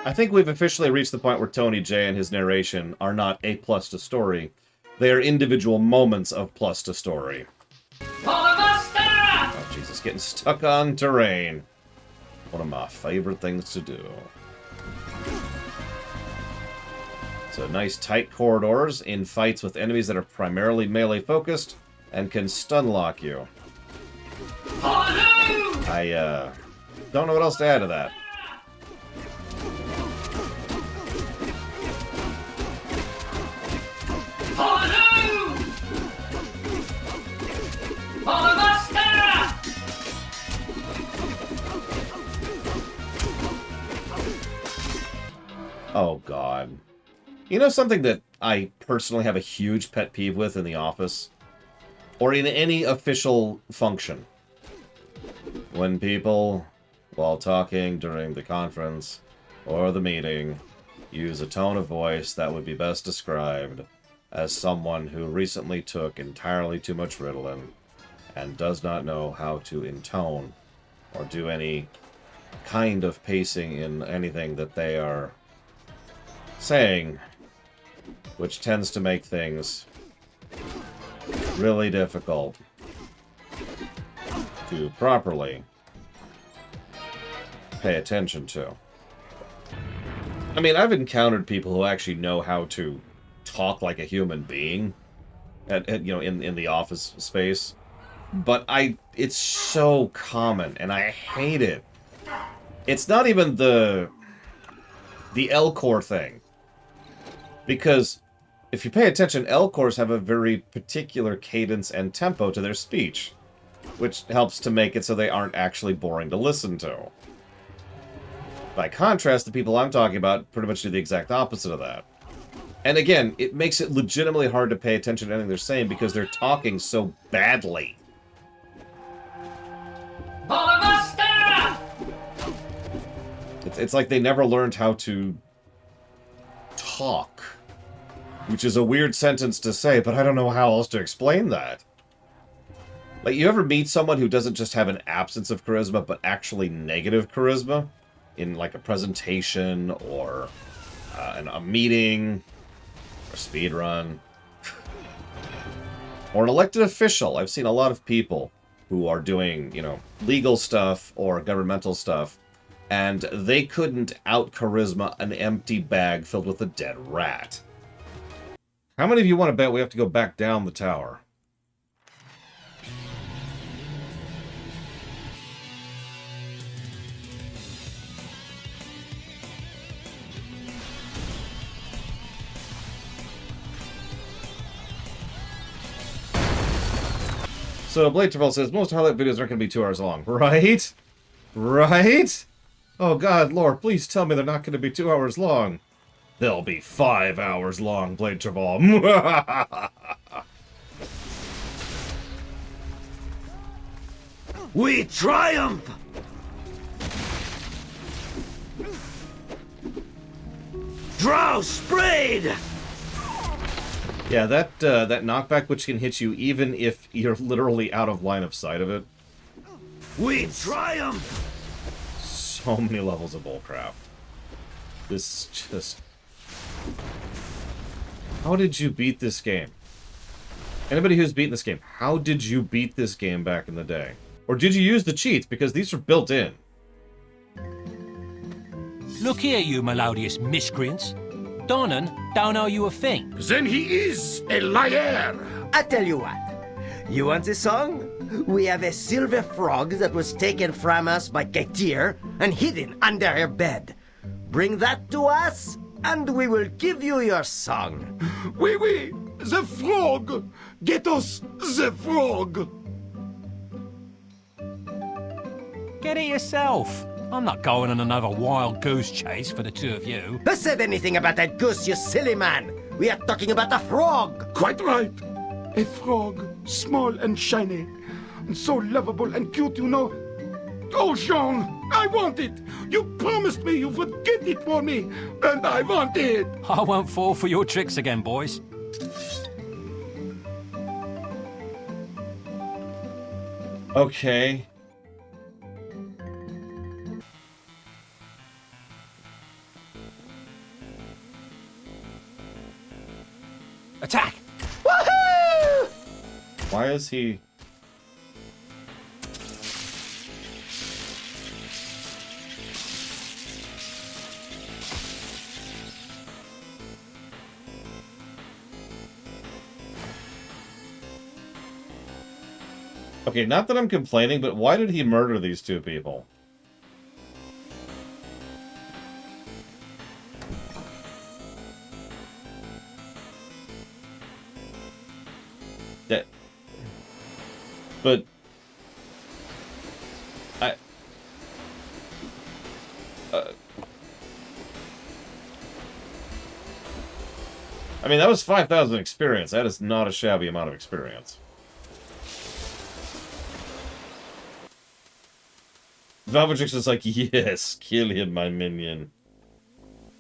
I think we've officially reached the point where Tony J and his narration are not a plus to story. They are individual moments of plus to story. Oh, Jesus, getting stuck on terrain. One of my favorite things to do. So nice tight corridors in fights with enemies that are primarily melee focused and can stun lock you. I don't know what else to add to that. Oh, God. You know something that I personally have a huge pet peeve with in the office? Or in any official function? When people, while talking during the conference or the meeting, use a tone of voice that would be best described as someone who recently took entirely too much Ritalin and does not know how to intone or do any kind of pacing in anything that they are saying, which tends to make things really difficult to properly pay attention to. I mean, I've encountered people who actually know how to talk like a human being in the office space, but it's so common and I hate it. It's not even the L-Core thing. Because if you pay attention, L-Cores have a very particular cadence and tempo to their speech, which helps to make it so they aren't actually boring to listen to. By contrast, the people I'm talking about pretty much do the exact opposite of that. And again, it makes it legitimately hard to pay attention to anything they're saying because they're talking so badly. It's like they never learned how to talk. Which is a weird sentence to say, but I don't know how else to explain that. Like, you ever meet someone who doesn't just have an absence of charisma, but actually negative charisma? In, like, a presentation, or a meeting, or a speed run. Or an elected official. I've seen a lot of people who are doing, legal stuff or governmental stuff, and they couldn't out-charisma an empty bag filled with a dead rat. How many of you want to bet we have to go back down the tower? So Blade Travel says, most highlight videos aren't going to be 2 hours long. Right? Right? Oh God, Lord, please tell me they're not going to be 2 hours long. They'll be 5 hours long, Blade Travel. We triumph! Drow sprayed! Yeah, that knockback which can hit you even if you're literally out of line of sight of it. We triumph! So many levels of bullcrap. This is just... How did you beat this game? Anybody who's beaten this game, how did you beat this game back in the day? Or did you use the cheats? Because these are built in. Look here, you melodious miscreants. Donan don't owe you a thing. Then he is a liar. I tell you what. You want this song? We have a silver frog that was taken from us by Katir and hidden under her bed. Bring that to us, and we will give you your song. Oui, the frog! Get us the frog! Get it yourself. I'm not going on another wild goose chase for the two of you. Who said anything about that goose, you silly man? We are talking about a frog. Quite right. A frog, small and shiny, and so lovable and cute, you know. Oh, Jean, I want it. You promised me you would get it for me, and I want it. I won't fall for your tricks again, boys. Okay. Attack! Woohoo! Why is he... Okay, not that I'm complaining, but why did he murder these two people? That... But... I mean, that was 5,000 experience. That is not a shabby amount of experience. Valvagix is like, yes, kill him, my minion.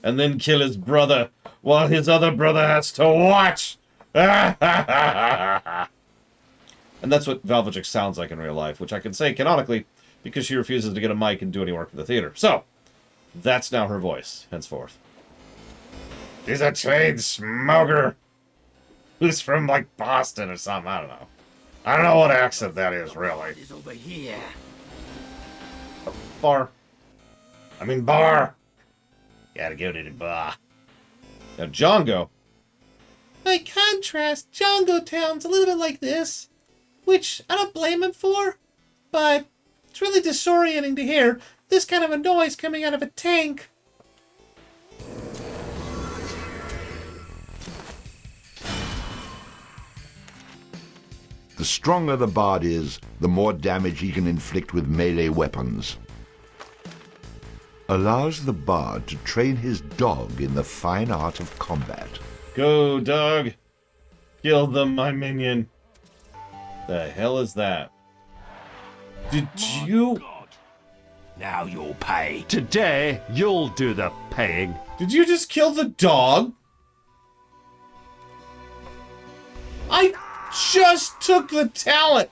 And then kill his brother, while his other brother has to watch! And that's what Valvagix sounds like in real life, which I can say canonically, because she refuses to get a mic and do any work in the theater. So, that's now her voice, henceforth. He's a chain smoker! Who's from, like, Boston or something, I don't know. I don't know what accent that is, really. He's over here. Bar. I mean bar. Gotta go to the bar. Now Django. By contrast, Django Town's a little bit like this. Which I don't blame him for. But it's really disorienting to hear this kind of a noise coming out of a tank. The stronger the bard is, the more damage he can inflict with melee weapons. Allows the bard to train his dog in the fine art of combat. Go, dog. Kill them, my minion. The hell is that? Did you... God. Now you'll pay. Today, you'll do the paying. Did you just kill the dog? I just took the talent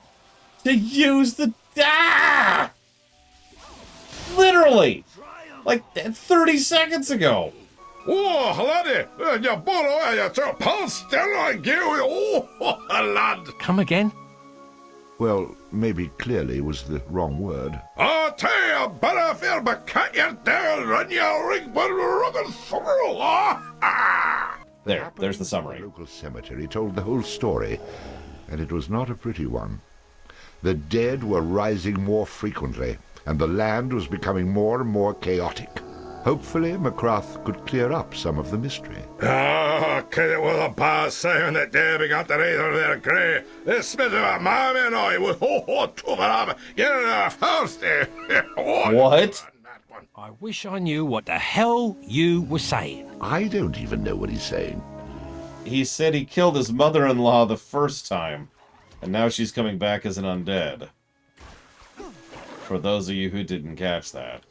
to use the... Ah! Literally! Like 30 seconds ago. Oh, laddie! You borrow your pulse still I give you. Oh, lad! Come again? Well, maybe clearly was the wrong word. I'll tell you, better feel but cut your tail, run your ring, but rugged through. There's the summary. The local cemetery told the whole story, and it was not a pretty one. The dead were rising more frequently, and the land was becoming more and more chaotic. Hopefully, McCrath could clear up some of the mystery. Kid it with a pass saying that they began to raise their grey. This smith of a mammy and I was to get in our house there. What? I wish I knew what the hell you were saying. I don't even know what he's saying. He said he killed his mother-in-law the first time, and now she's coming back as an undead. For those of you who didn't catch that.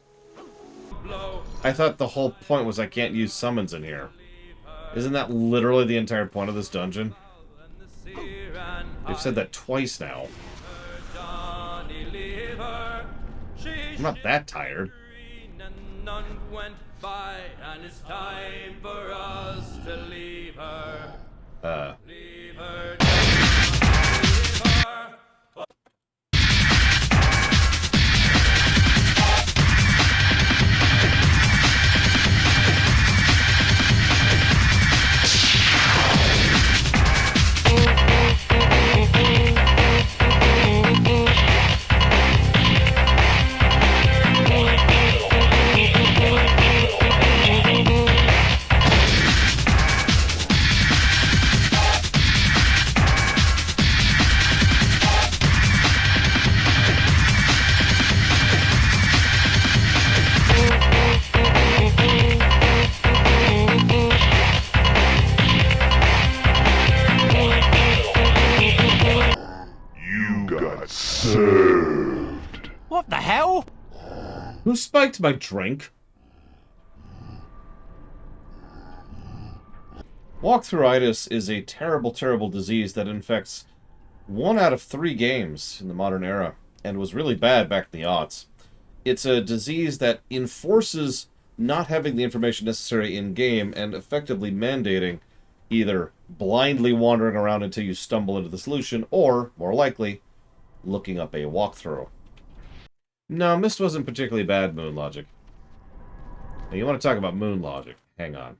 I thought the whole point was I can't use summons in here. Isn't that literally the entire point of this dungeon? They've said that twice now. I'm not that tired. Who spiked my drink? Walkthroughitis is a terrible, terrible disease that infects 1 out of 3 games in the modern era, and was really bad back in the aughts. It's a disease that enforces not having the information necessary in-game and effectively mandating either blindly wandering around until you stumble into the solution, or, more likely, looking up a walkthrough. No, Myst wasn't particularly bad, Moon Logic. Now, you want to talk about Moon Logic? Hang on.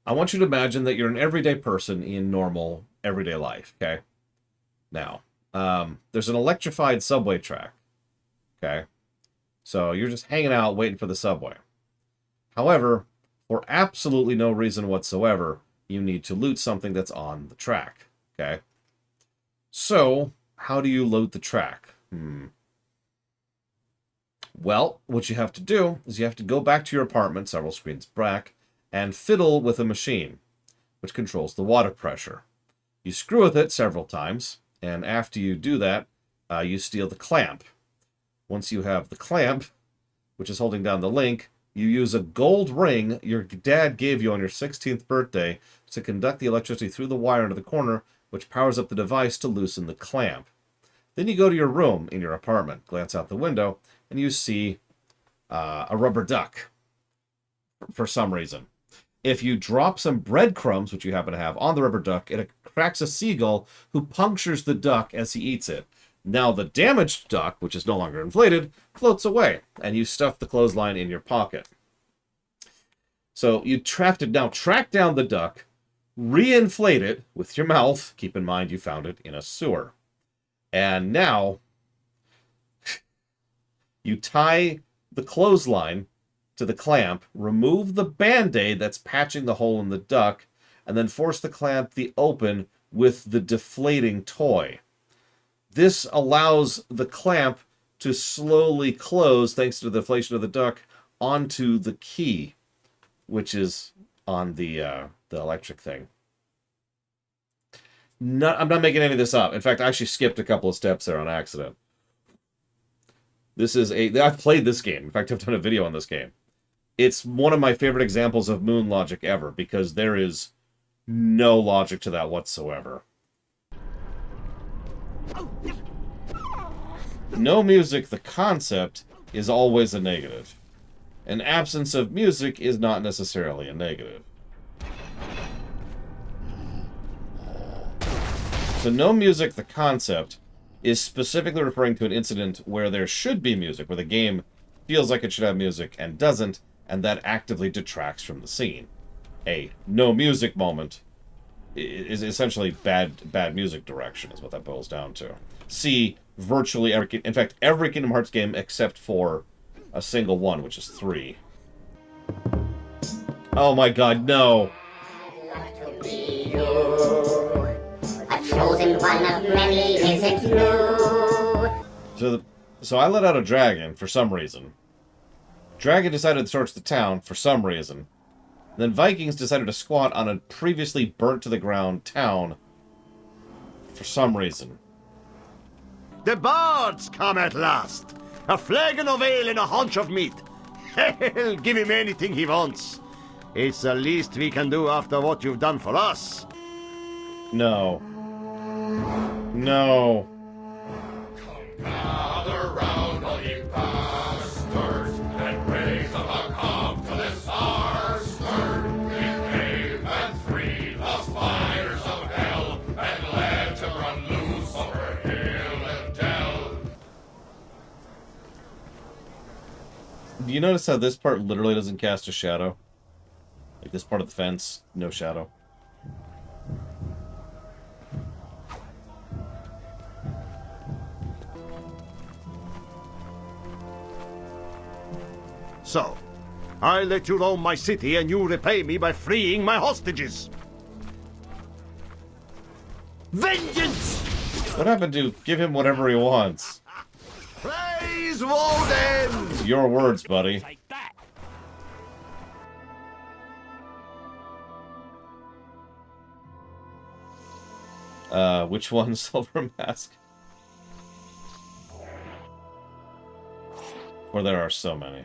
I want you to imagine that you're an everyday person in normal, everyday life, okay? Now, there's an electrified subway track, okay? So you're just hanging out waiting for the subway. However, for absolutely no reason whatsoever, you need to loot something that's on the track, okay? So, how do you loot the track? Well, what you have to do is you have to go back to your apartment, several screens back, and fiddle with a machine, which controls the water pressure. You screw with it several times, and after you do that, you steal the clamp. Once you have the clamp, which is holding down the link, you use a gold ring your dad gave you on your 16th birthday to conduct the electricity through the wire into the corner, which powers up the device to loosen the clamp. Then you go to your room in your apartment, glance out the window, and you see a rubber duck for some reason. If you drop some breadcrumbs, which you happen to have, on the rubber duck, it attracts a seagull who punctures the duck as he eats it. Now the damaged duck, which is no longer inflated, floats away, and you stuff the clothesline in your pocket. So you have to now track down the duck, re-inflate it with your mouth. Keep in mind you found it in a sewer. And now you tie the clothesline to the clamp, remove the Band-Aid that's patching the hole in the duck, and then force the clamp the open with the deflating toy. This allows the clamp to slowly close, thanks to the deflation of the duck, onto the key, which is on the electric thing. I'm not making any of this up. In fact, I actually skipped a couple of steps there on accident. I've played this game. In fact, I've done a video on this game. It's one of my favorite examples of Moon Logic ever, because there is no logic to that whatsoever. No music, the concept, is always a negative. An absence of music is not necessarily a negative. So no music, the concept, is specifically referring to an incident where there should be music, where the game feels like it should have music and doesn't, and that actively detracts from the scene. A no music moment is essentially bad music direction, is what that boils down to. See virtually every, in fact, every Kingdom Hearts game except for a single one, which is 3. Oh my god, no! A chosen one of many isn't you. So I let out a dragon for some reason. Dragon decided to search the town for some reason. Then Vikings decided to squat on a previously burnt to the ground town for some reason. The bards come at last. A flagon of ale and a haunch of meat. Hell, give him anything he wants. It's the least we can do after what you've done for us. No. No. Gather round, all ye bastards, and raise up a calm to this our stern. We came and freed the spiders of hell, and let them run loose over hill and dell. Do you notice how this part literally doesn't cast a shadow? Like this part of the fence, no shadow. So, I let you roam my city and you repay me by freeing my hostages. Vengeance! What happened to give him whatever he wants? Praise Woden! It's your words, buddy. Which one? Silver Mask? Where there are so many.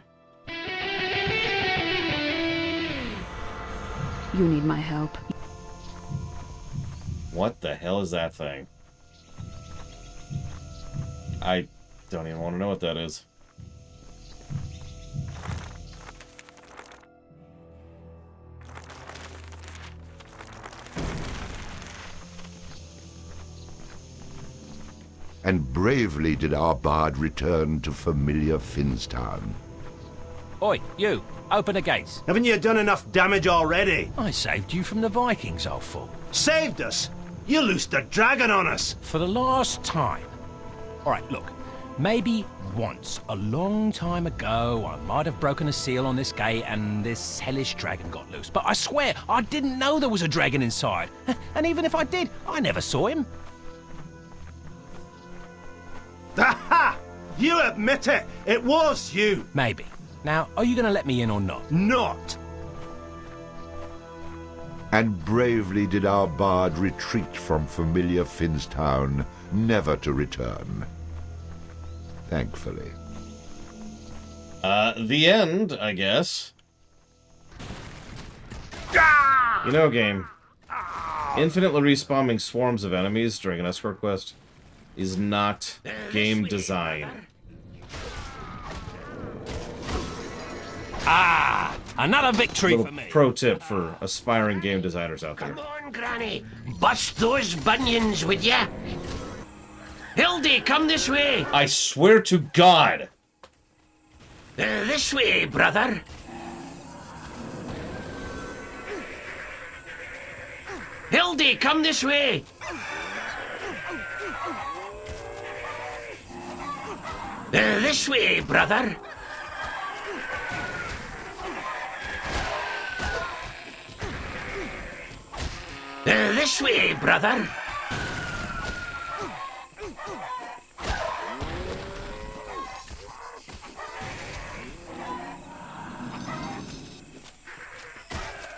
You need my help. What the hell is that thing? I don't even want to know what that is. And bravely did our bard return to familiar Finnstown. Oi, you! Open the gates. Haven't you done enough damage already? I saved you from the Vikings, old fool. Saved us? You loosed a dragon on us. For the last time. Alright, look. Maybe once, a long time ago, I might have broken a seal on this gate and this hellish dragon got loose. But I swear, I didn't know there was a dragon inside. And even if I did, I never saw him. Aha! You admit it! It was you! Maybe. Now, are you going to let me in or not? Not! And bravely did our bard retreat from familiar Finnstown, never to return. Thankfully. The end, I guess. You know, game. Infinitely respawning swarms of enemies during an escort quest is not game design. Ah! Another victory for me! Pro tip for aspiring game designers out there. Come on, Granny. Bust those bunions, would ya? Hildy, come this way. I swear to God! This way, brother. Hildy, come this way. This way, brother. This way, brother.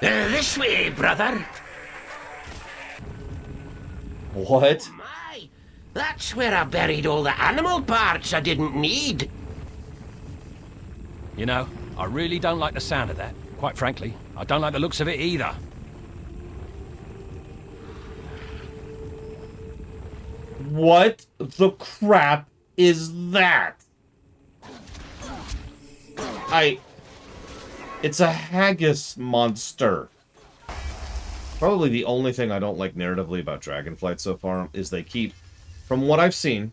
This way, brother. What? My, that's where I buried all the animal parts I didn't need. You know, I really don't like the sound of that. Quite frankly, I don't like the looks of it either. What the crap is that? It's a haggis monster. Probably the only thing I don't like narratively about Dragonflight so far is they keep, from what I've seen,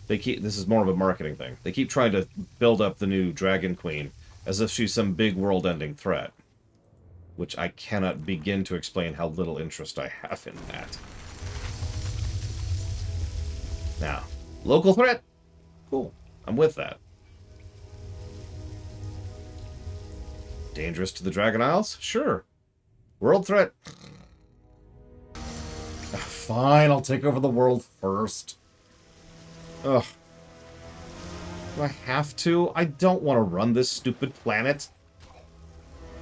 this is more of a marketing thing. They keep trying to build up the new Dragon Queen as if she's some big world-ending threat. Which I cannot begin to explain how little interest I have in that. Now, local threat? Cool. I'm with that. Dangerous to the Dragon Isles? Sure. World threat? Fine, I'll take over the world first. Ugh. Do I have to? I don't want to run this stupid planet.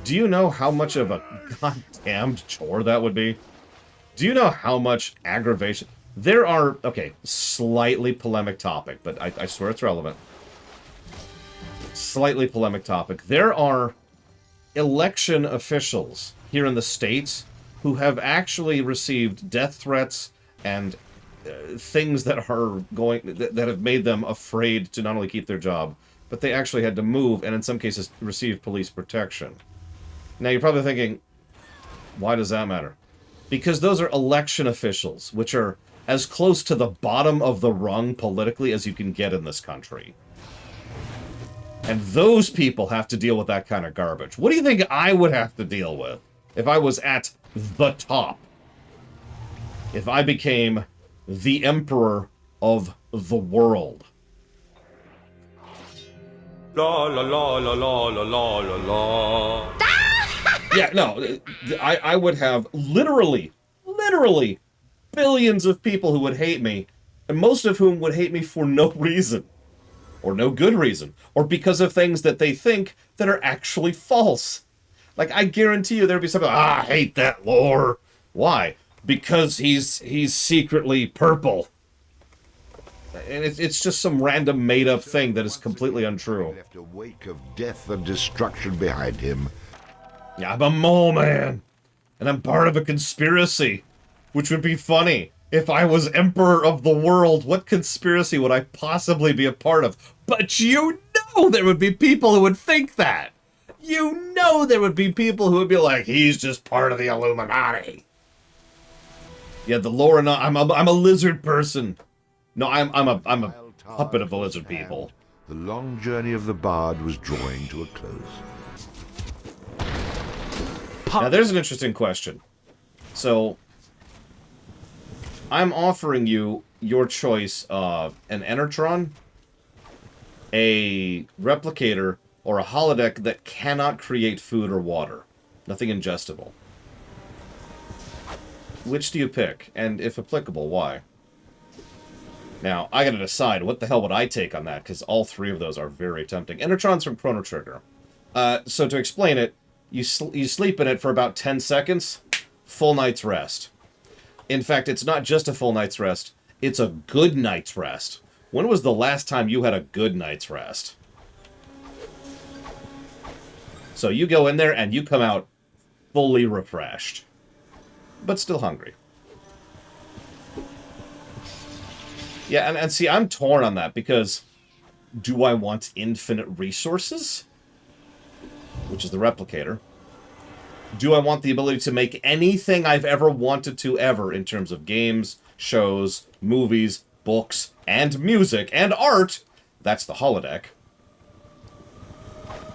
Do you know how much of a goddamned chore that would be? Do you know how much aggravation... There are... Okay, slightly polemic topic, but I swear it's relevant. Slightly polemic topic. There are election officials here in the States who have actually received death threats and things that are that have made them afraid to not only keep their job, but they actually had to move and in some cases receive police protection. Now you're probably thinking, why does that matter? Because those are election officials, which are as close to the bottom of the rung politically as you can get in this country. And those people have to deal with that kind of garbage. What do you think I would have to deal with if I was at the top? If I became the emperor of the world? La la la la la la la la la. Yeah, no, I would have literally billions of people who would hate me, and most of whom would hate me for no reason. Or no good reason. Or because of things that they think that are actually false. Like, I guarantee you there'd be something, I hate that lore. Why? Because he's secretly purple. And it's just some random made-up thing that is completely untrue. Left a wake of death and destruction behind him. Yeah, I'm a mole man, and I'm part of a conspiracy, which would be funny. If I was emperor of the world, what conspiracy would I possibly be a part of? But you know there would be people who would think that. You know there would be people who would be like, he's just part of the Illuminati. Yeah, the lore. I'm a lizard person. No, I'm a puppet of the lizard people. The long journey of the bard was drawing to a close. Now, there's an interesting question. So, I'm offering you your choice of an Enertron, a Replicator, or a holodeck that cannot create food or water. Nothing ingestible. Which do you pick? And if applicable, why? Now, I gotta decide, what the hell would I take on that? Because all three of those are very tempting. Enertron's from Chrono Trigger. So to explain it, you sleep in it for about 10 seconds, full night's rest. In fact, it's not just a full night's rest, it's a good night's rest. When was the last time you had a good night's rest? So you go in there and you come out fully refreshed, but still hungry. Yeah, and see, I'm torn on that, because do I want infinite resources? Which is the Replicator. Do I want the ability to make anything I've ever wanted to ever in terms of games, shows, movies, books, and music, and art? That's the holodeck.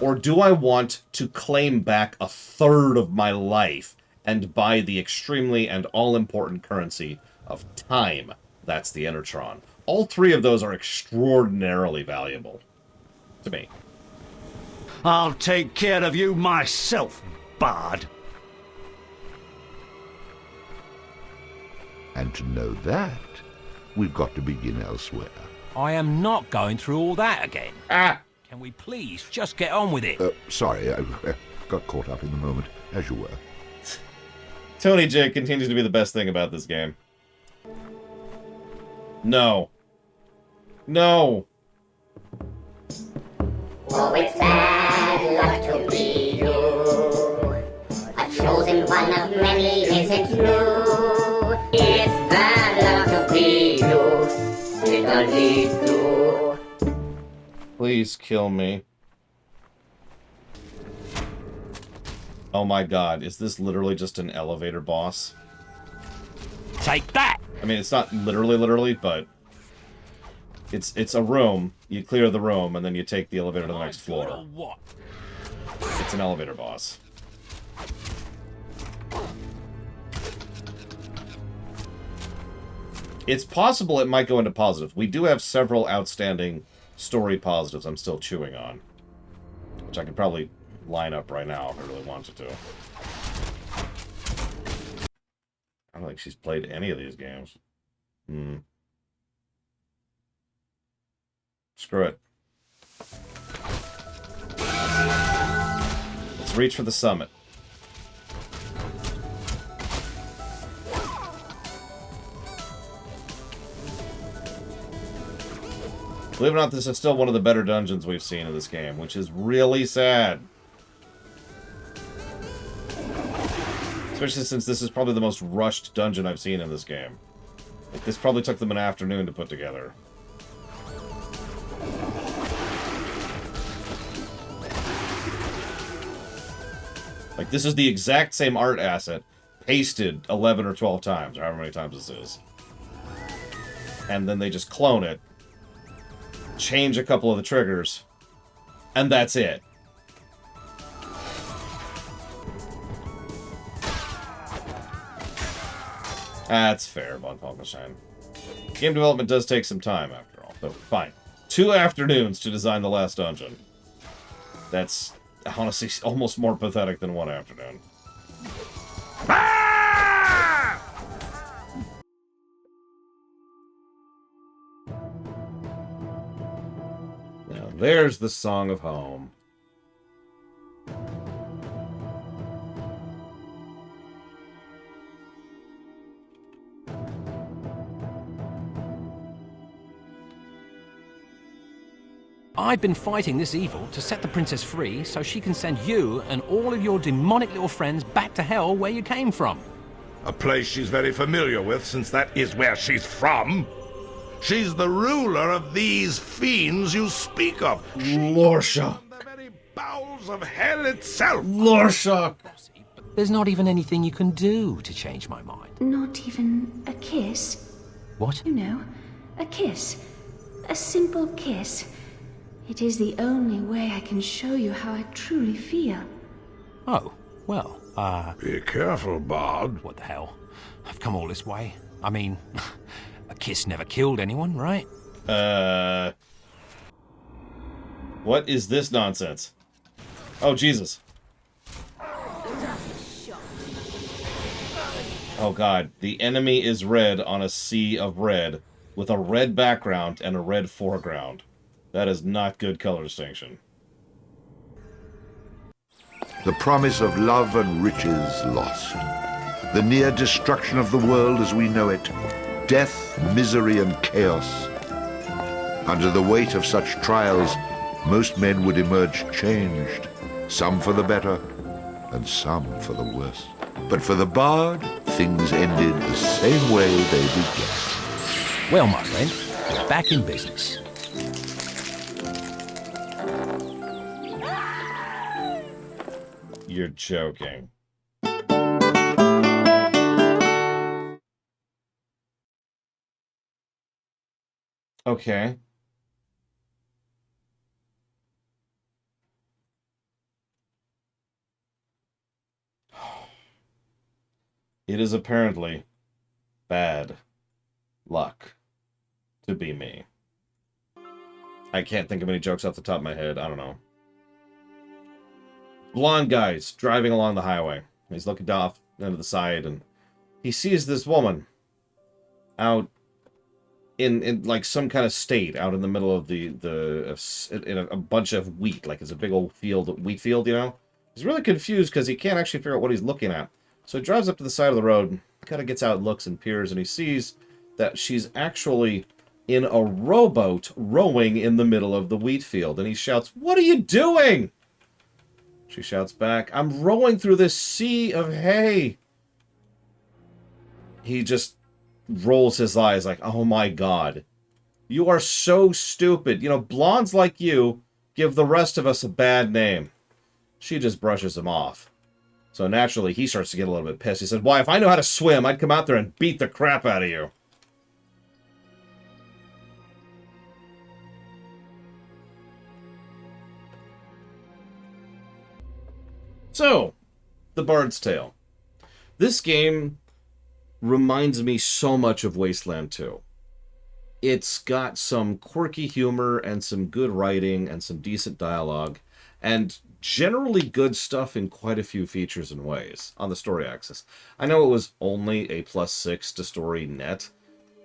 Or do I want to claim back a third of my life and buy the extremely and all-important currency of time? That's the Enertron. All three of those are extraordinarily valuable to me. I'll take care of you myself, bard. And to know that, we've got to begin elsewhere. I am not going through all that again. Can we please just get on with it? Sorry, I got caught up in the moment, as you were. Tony J continues to be the best thing about this game. No. No. Oh, it's bad luck to be you. A chosen one of many, isn't you? It's bad luck to be you. It'll lead you. Please kill me. Oh my god, is this literally just an elevator boss? Take that! I mean, it's not literally, but it's a room. You clear the room, and then you take the elevator to the next floor. It's an elevator boss. It's possible it might go into positive. We do have several outstanding story positives I'm still chewing on, which I could probably line up right now if I really wanted to. I don't think she's played any of these games. Screw it. Let's reach for the summit. Believe it or not, this is still one of the better dungeons we've seen in this game, which is really sad. Especially since this is probably the most rushed dungeon I've seen in this game. Like, this probably took them an afternoon to put together. Like, this is the exact same art asset, pasted 11 or 12 times, or however many times this is. And then they just clone it, change a couple of the triggers, and that's it. That's fair, Von Falkenstein. Game development does take some time, after all. So, fine. 2 afternoons to design the last dungeon. That's, honestly, almost more pathetic than 1 afternoon. Now, there's the Song of Home. I've been fighting this evil to set the princess free so she can send you and all of your demonic little friends back to hell where you came from. A place she's very familiar with, since that is where she's from. She's the ruler of these fiends you speak of. Lorsha. The very bowels of hell itself. Lorsha. There's not even anything you can do to change my mind. Not even a kiss? What? You know, a kiss. A simple kiss. It is the only way I can show you how I truly feel. Oh, well, Be careful, Bard. what the hell? I've come all this way. I mean, a kiss never killed anyone, right? What is this nonsense? Oh, Jesus. Oh, God. The enemy is red on a sea of red, with a red background and a red foreground. That is not good color distinction. The promise of love and riches lost. The near destruction of the world as we know it. Death, misery, and chaos. Under the weight of such trials, most men would emerge changed. Some for the better, and some for the worse. But for the Bard, things ended the same way they began. Well, my friend, we're back in business. You're joking. Okay. It is apparently bad luck to be me. I can't think of any jokes off the top of my head. I don't know. Blonde guy's driving along the highway. He's looking off into the side, and he sees this woman out in like some kind of state out in the middle of in a bunch of wheat, like it's a big old wheat field, you know. He's really confused because he can't actually figure out what he's looking at. So he drives up to the side of the road, kind of gets out, looks and peers, and he sees that she's actually in a rowboat rowing in the middle of the wheat field, and he shouts, "What are you doing?" She shouts back, "I'm rowing through this sea of hay." He just rolls his eyes like, "Oh my God. You are so stupid. You know, blondes like you give the rest of us a bad name." She just brushes him off. So naturally, he starts to get a little bit pissed. He said, "Why, if I knew how to swim, I'd come out there and beat the crap out of you." So, The Bard's Tale. This game reminds me so much of Wasteland 2. It's got some quirky humor and some good writing and some decent dialogue and generally good stuff in quite a few features and ways on the story axis. I know it was only a +6 to story net,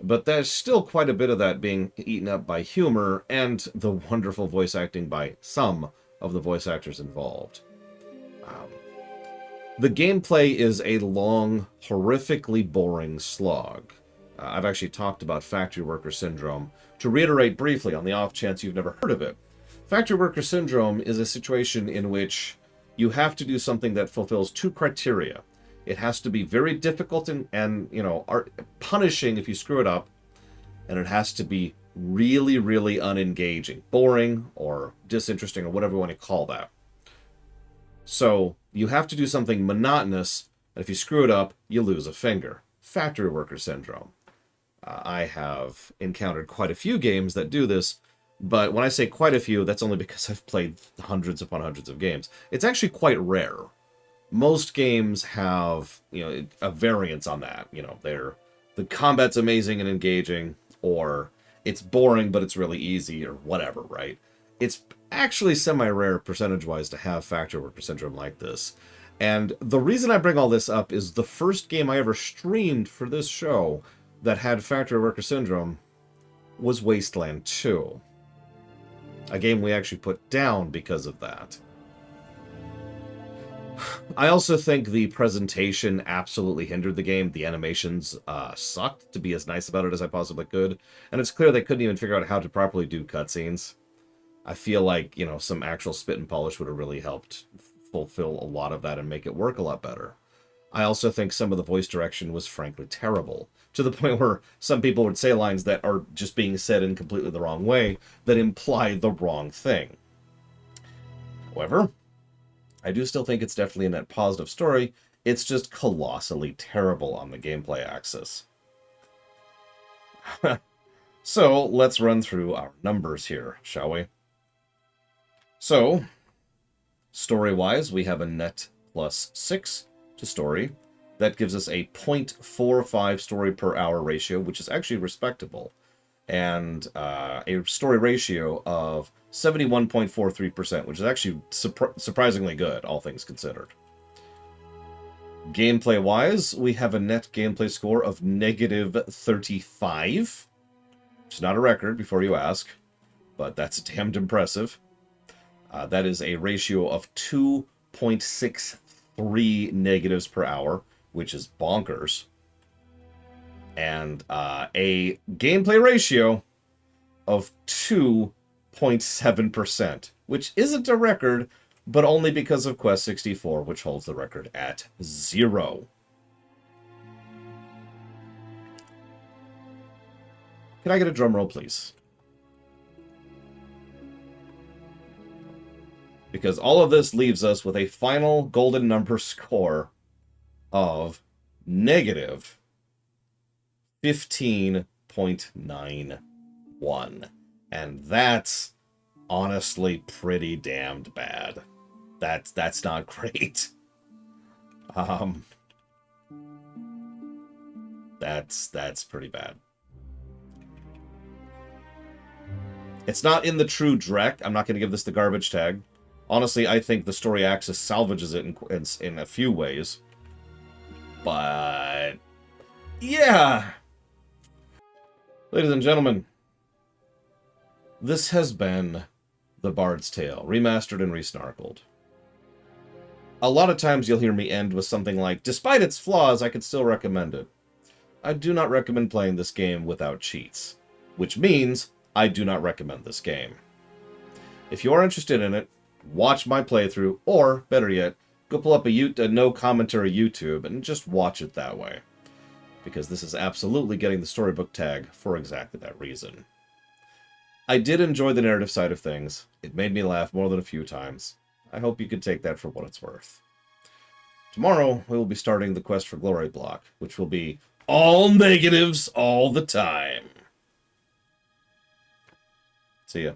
but there's still quite a bit of that being eaten up by humor and the wonderful voice acting by some of the voice actors involved. The gameplay is a long, horrifically boring slog. I've actually talked about Factory Worker Syndrome. To reiterate briefly, on the off chance you've never heard of it, Factory Worker Syndrome is a situation in which you have to do something that fulfills two criteria. It has to be very difficult and you know, punishing if you screw it up, and it has to be really, really unengaging, boring, or disinteresting, or whatever you want to call that. So, you have to do something monotonous, and if you screw it up, you lose a finger. Factory Worker Syndrome. I have encountered quite a few games that do this, but when I say quite a few, that's only because I've played hundreds upon hundreds of games. It's actually quite rare. Most games have, you know, a variance on that. You know, the combat's amazing and engaging, or it's boring but it's really easy, or whatever, right? It's actually semi-rare percentage-wise to have Factory Worker Syndrome like this. And the reason I bring all this up is the first game I ever streamed for this show that had Factory Worker Syndrome was Wasteland 2. A game we actually put down because of that. I also think the presentation absolutely hindered the game. The animations sucked, to be as nice about it as I possibly could. And it's clear they couldn't even figure out how to properly do cutscenes. I feel like, you know, some actual spit and polish would have really helped fulfill a lot of that and make it work a lot better. I also think some of the voice direction was frankly terrible, to the point where some people would say lines that are just being said in completely the wrong way that imply the wrong thing. However, I do still think it's definitely a net positive story. It's just colossally terrible on the gameplay axis. So, let's run through our numbers here, shall we? So, story-wise, we have a net +6 to story. That gives us a 0.45 story per hour ratio, which is actually respectable. And a story ratio of 71.43%, which is actually surprisingly good, all things considered. Gameplay-wise, we have a net gameplay score of -35. It's not a record, before you ask, but that's damned impressive. That is a ratio of 2.63 negatives per hour, which is bonkers. And a gameplay ratio of 2.7%, which isn't a record, but only because of Quest 64, which holds the record at 0. Can I get a drum roll, please? Because all of this leaves us with a final golden number score of -15.91. And that's honestly pretty damned bad. That's not great. That's pretty bad. It's not in the true Drek. I'm not going to give this the garbage tag. Honestly, I think the story axis salvages it in a few ways. But yeah. Ladies and gentlemen, this has been The Bard's Tale, remastered and resnarkled. A lot of times you'll hear me end with something like, despite its flaws, I could still recommend it. I do not recommend playing this game without cheats, which means I do not recommend this game. If you are interested in it, watch my playthrough, or, better yet, go pull up a no commentary YouTube and just watch it that way. Because this is absolutely getting the storybook tag for exactly that reason. I did enjoy the narrative side of things. It made me laugh more than a few times. I hope you could take that for what it's worth. Tomorrow, we will be starting the Quest for Glory block, which will be all negatives all the time. See ya.